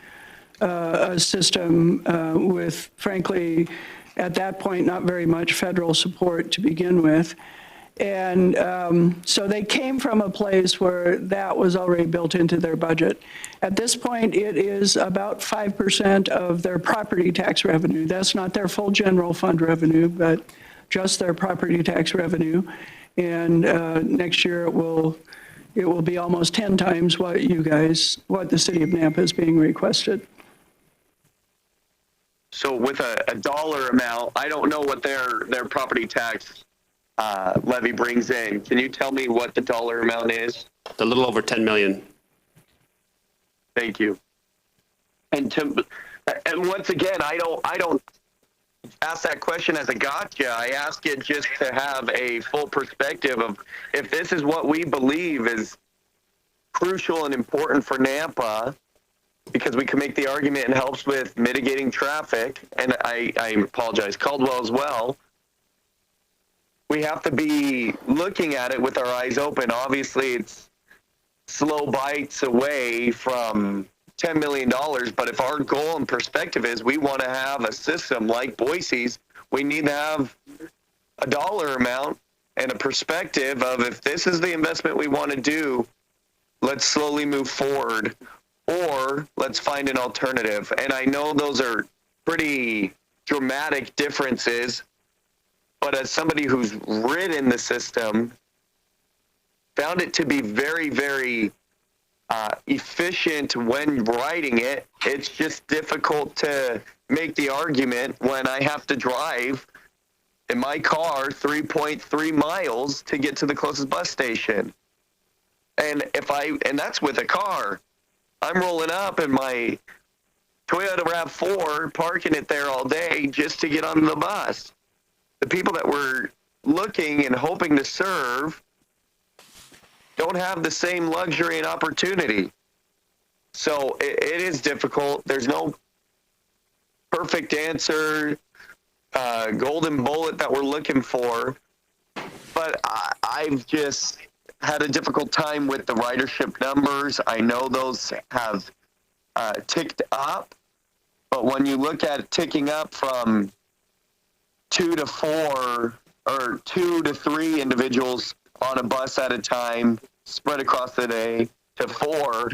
a system with, frankly, at that point, not very much federal support to begin with. And so they came from a place where that was already built into their budget. At this point, it is about 5% of their property tax revenue. That's not their full general fund revenue, but just their property tax revenue. And next year it will be almost 10 times what the city of Nampa is being requested. So with a dollar amount, I don't know what their property tax levy brings in. Can you tell me what the dollar amount is? A little over 10 million. Thank you. And once again, I don't ask that question as a gotcha. I ask it just to have a full perspective of if this is what we believe is crucial and important for Nampa, because we can make the argument it helps with mitigating traffic, and I apologize, Caldwell as well. We have to be looking at it with our eyes open. Obviously, it's slow bites away from $10 million, but if our goal and perspective is we want to have a system like Boise's, we need to have a dollar amount and a perspective of if this is the investment we want to do, let's slowly move forward, or let's find an alternative. And I know those are pretty dramatic differences, but as somebody who's ridden the system, found it to be very, very efficient when riding it. It's just difficult to make the argument when I have to drive in my car 3.3 miles to get to the closest bus station. And that's with a car. I'm rolling up in my Toyota RAV4, parking it there all day just to get on the bus. The people that we're looking and hoping to serve don't have the same luxury and opportunity. So it is difficult. There's no perfect answer, golden bullet that we're looking for. But I've just had a difficult time with the ridership numbers. I know those have ticked up, but when you look at it ticking up from 2 to 4 or 2 to 3 individuals on a bus at a time spread across the day to 4,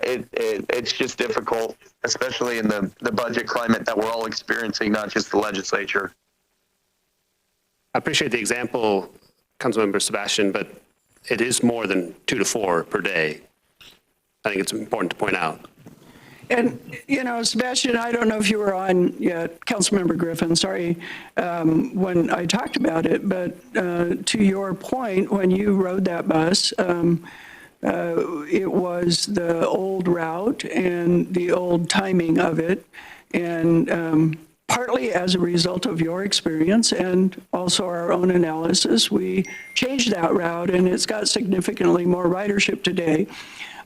it's just difficult, especially in the budget climate that we're all experiencing, not just the legislature. I appreciate the example, Councilmember Sebastian, but it is more than 2 to 4 per day. I think it's important to point out. And, Sebastian, I don't know if you were on yet, Councilmember Griffin, sorry, when I talked about it, but to your point, when you rode that bus, it was the old route and the old timing of it, and partly as a result of your experience and also our own analysis, we changed that route, and it's got significantly more ridership today.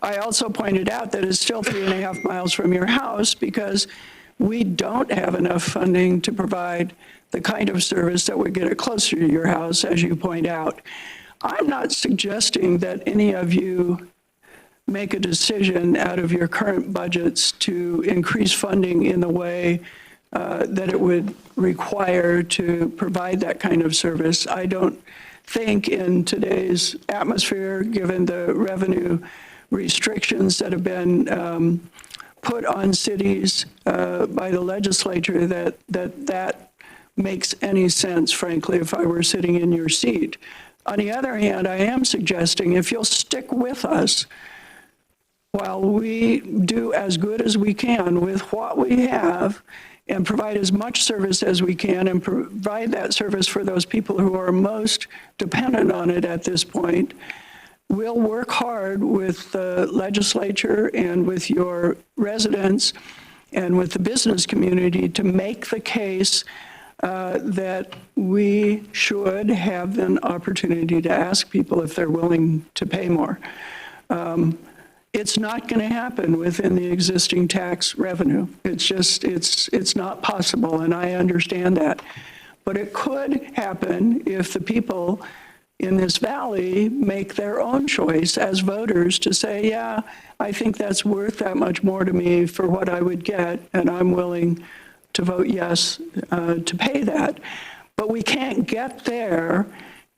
I also pointed out that it's still 3.5 miles from your house because we don't have enough funding to provide the kind of service that would get it closer to your house, as you point out. I'm not suggesting that any of you make a decision out of your current budgets to increase funding in the way that it would require to provide that kind of service. I don't think in today's atmosphere, given the revenue restrictions that have been put on cities by the legislature, that makes any sense, frankly, if I were sitting in your seat. On the other hand, I am suggesting if you'll stick with us while we do as good as we can with what we have and provide as much service as we can and provide that service for those people who are most dependent on it at this point, we'll work hard with the legislature and with your residents and with the business community to make the case that we should have an opportunity to ask people if they're willing to pay more. It's not going to happen within the existing tax revenue. It's just, it's not possible, and I understand that. But it could happen if the people in this valley make their own choice as voters to say, yeah, I think that's worth that much more to me for what I would get, and I'm willing to vote yes to pay that. But we can't get there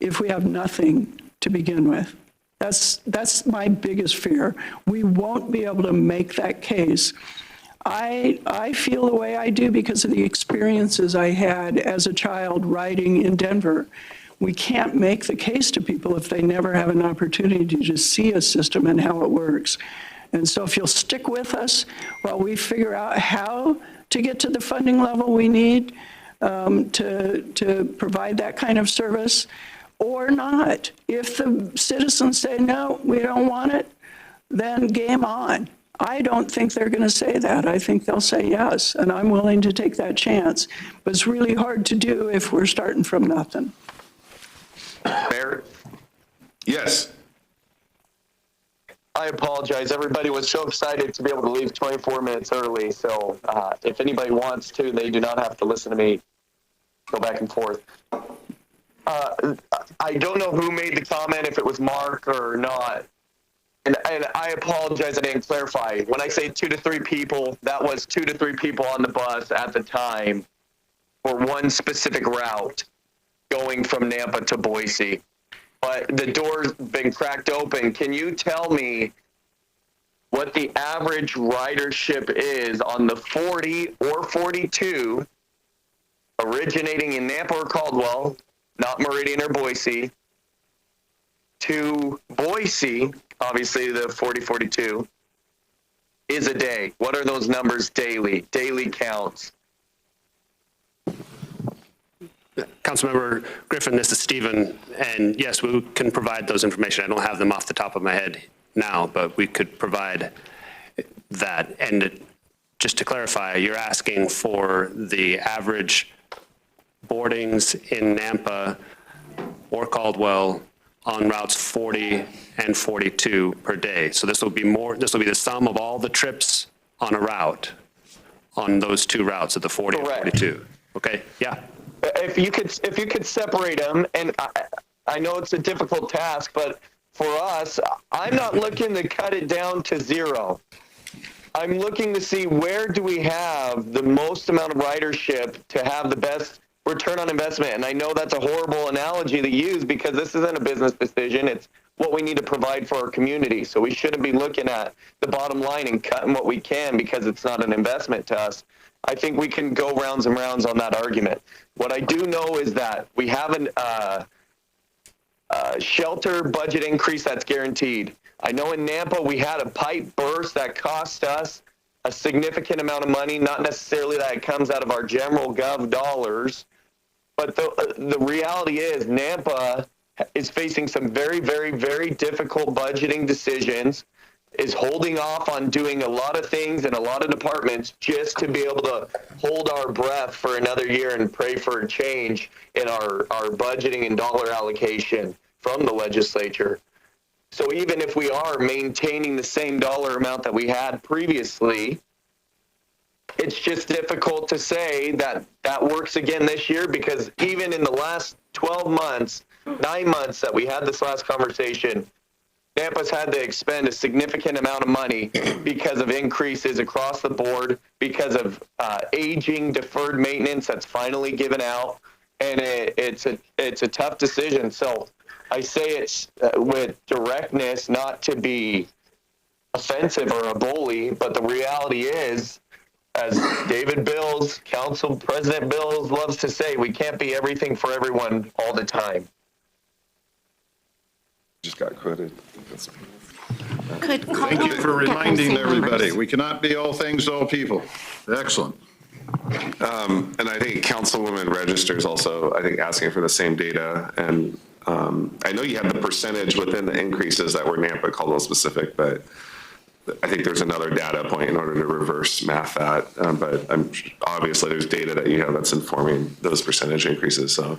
if we have nothing to begin with. That's my biggest fear. We won't be able to make that case. I feel the way I do because of the experiences I had as a child riding in Denver. We can't make the case to people if they never have an opportunity to see a system and how it works. And so if you'll stick with us while we figure out how to get to the funding level we need to provide that kind of service, or not. If the citizens say, no, we don't want it, then game on. I don't think they're going to say that. I think they'll say yes, and I'm willing to take that chance. But it's really hard to do if we're starting from nothing. Mayor? Yes. I apologize. Everybody was so excited to be able to leave 24 minutes early. So if anybody wants to, they do not have to listen to me go back and forth. I don't know who made the comment, if it was Mark or not. And I apologize, I didn't clarify. When I say 2 to 3 people, that was 2 to 3 people on the bus at the time for one specific route going from Nampa to Boise. But the door's been cracked open. Can you tell me what the average ridership is on the 40 or 42 originating in Nampa or Caldwell, not Meridian or Boise, to Boise, obviously the 40-42, is a day? What are those numbers daily counts? Councilmember Griffin, this is Stephen, and yes, we can provide those information. I don't have them off the top of my head now, but we could provide that. And just to clarify, you're asking for the average boardings in Nampa or Caldwell on routes 40 and 42 per day. So this will be the sum of all the trips on a route on those 2 routes of the 40 and 42. Okay, yeah. If you could separate them, and I know it's a difficult task, but for us, I'm not looking to cut it down to 0. I'm looking to see where do we have the most amount of ridership to have the best return on investment. And I know that's a horrible analogy to use because this isn't a business decision. It's what we need to provide for our community. So we shouldn't be looking at the bottom line and cutting what we can because it's not an investment to us. I think we can go rounds and rounds on that argument. What I do know is that we have a shelter budget increase that's guaranteed. I know in Nampa we had a pipe burst that cost us a significant amount of money, not necessarily that it comes out of our general gov dollars, but the reality is Nampa is facing some very, very, very difficult budgeting decisions, is holding off on doing a lot of things in a lot of departments just to be able to hold our breath for another year and pray for a change in our budgeting and dollar allocation from the legislature. So even if we are maintaining the same dollar amount that we had previously, it's just difficult to say that that works again this year because even in the last 12 months, 9 months that we had this last conversation, Nampa's had to expend a significant amount of money because of increases across the board, because of aging deferred maintenance that's finally given out. and it's a tough decision. So I say it's with directness, not to be offensive or a bully, but the reality is, as David Bills, Council President Bills loves to say, we can't be everything for everyone all the time. Just got quoted. Thank you for reminding everybody, we cannot be all things to all people. Excellent. And I think Councilwoman Register's also, I think, asking for the same data. And I know you had the percentage within the increases that were Nampa Caldwell specific, but I think there's another data point in order to reverse math that. But obviously there's data that you have that's informing those percentage increases. So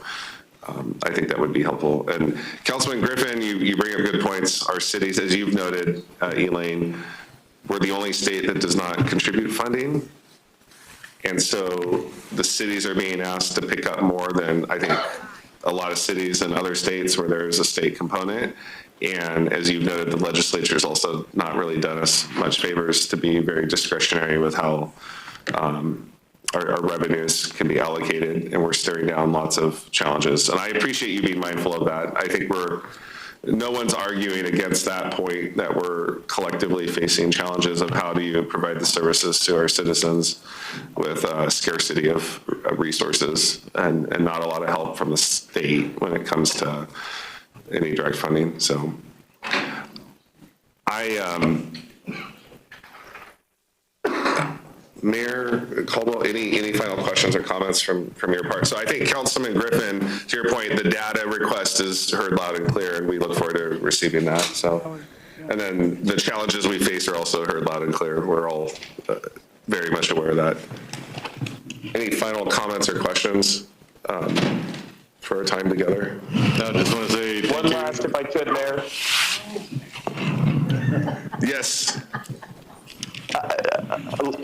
I think that would be helpful. And Councilman Griffin, you bring up good points. Our cities, as you've noted, Elaine, we're the only state that does not contribute funding. And so the cities are being asked to pick up more than, I think, a lot of cities in other states where there's a state component. And as you've noted, the legislature has also not really done us much favors to be very discretionary with how our revenues can be allocated, and we're staring down lots of challenges. And I appreciate you being mindful of that. I think no one's arguing against that point, that we're collectively facing challenges of how do you provide the services to our citizens with a scarcity of resources and not a lot of help from the state when it comes to any direct funding. So Mayor Caldwell, any final questions or comments from your part? So I think Councilman Griffin, to your point, the data request is heard loud and clear, and we look forward to receiving that. So, and then the challenges we face are also heard loud and clear. We're all very much aware of that. Any final comments or questions for our time together? No, I just want to say one last, if I could, Mayor. Yes.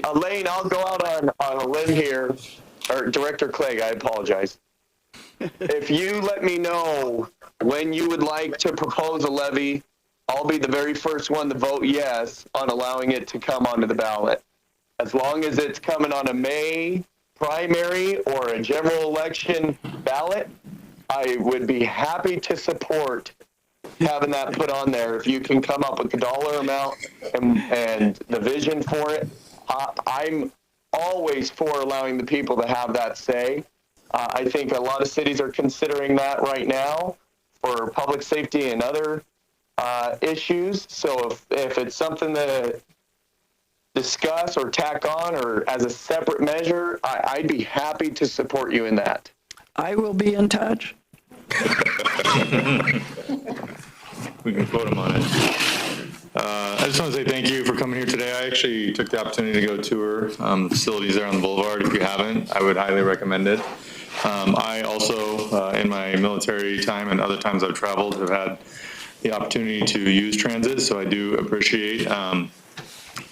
Elaine, I'll go out on a limb here, or Director Clegg, I apologize. If you let me know when you would like to propose a levy, I'll be the very first one to vote yes on allowing it to come onto the ballot. As long as it's coming on a May primary or a general election ballot, I would be happy to support having that put on there. If you can come up with the dollar amount and the vision for it, I'm always for allowing the people to have that say. I think a lot of cities are considering that right now for public safety and other issues. So if it's something to discuss or tack on or as a separate measure, I'd be happy to support you in that. I will be in touch. We can quote him on it. I just want to say thank you for coming here today. I actually took the opportunity to go tour the facilities there on the boulevard. If you haven't, I would highly recommend it. I also, in my military time and other times I've traveled, have had the opportunity to use transit, so I do appreciate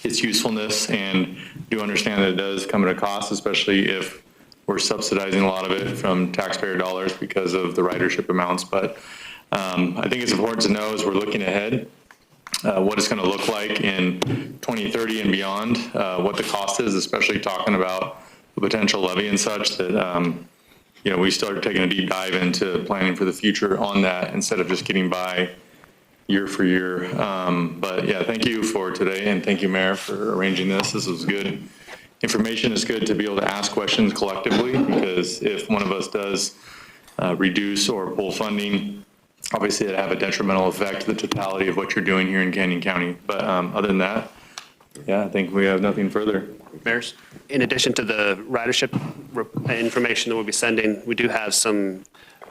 its usefulness and do understand that it does come at a cost, especially if we're subsidizing a lot of it from taxpayer dollars because of the ridership amounts. But I think it's important to know as we're looking ahead, what it's going to look like in 2030 and beyond, what the cost is, especially talking about the potential levy and such, that we started taking a deep dive into planning for the future on that instead of just getting by year for year. But yeah, thank you for today, and thank you, Mayor, for arranging this. This was good information. It's good to be able to ask questions collectively, because if one of us does reduce or pull funding, obviously it'd have a detrimental effect to the totality of what you're doing here in Canyon County. But other than that, yeah, I think we have nothing further. Mayors, in addition to the ridership information that we'll be sending, we do have some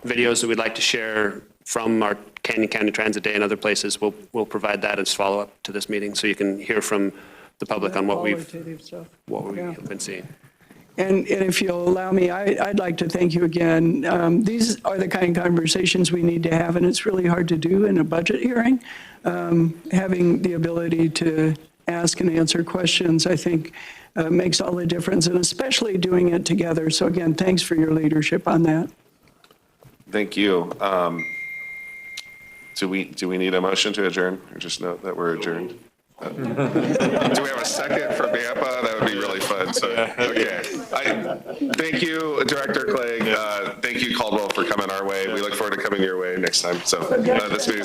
videos that we'd like to share from our Canyon County Transit Day and other places. We'll provide that as follow-up to this meeting, so you can hear from the public on what we have been seeing. And if you'll allow me, I'd like to thank you again. These are the kind of conversations we need to have, and it's really hard to do in a budget hearing. Having the ability to ask and answer questions, I think, makes all the difference, and especially doing it together. So again, thanks for your leadership on that. Thank you. Do we need a motion to adjourn, or just note that we're adjourned? Do we have a second for Nampa? That would be really fun. So, okay. Thank you, Director Clegg. Thank you, Caldwell. next time. So this meeting's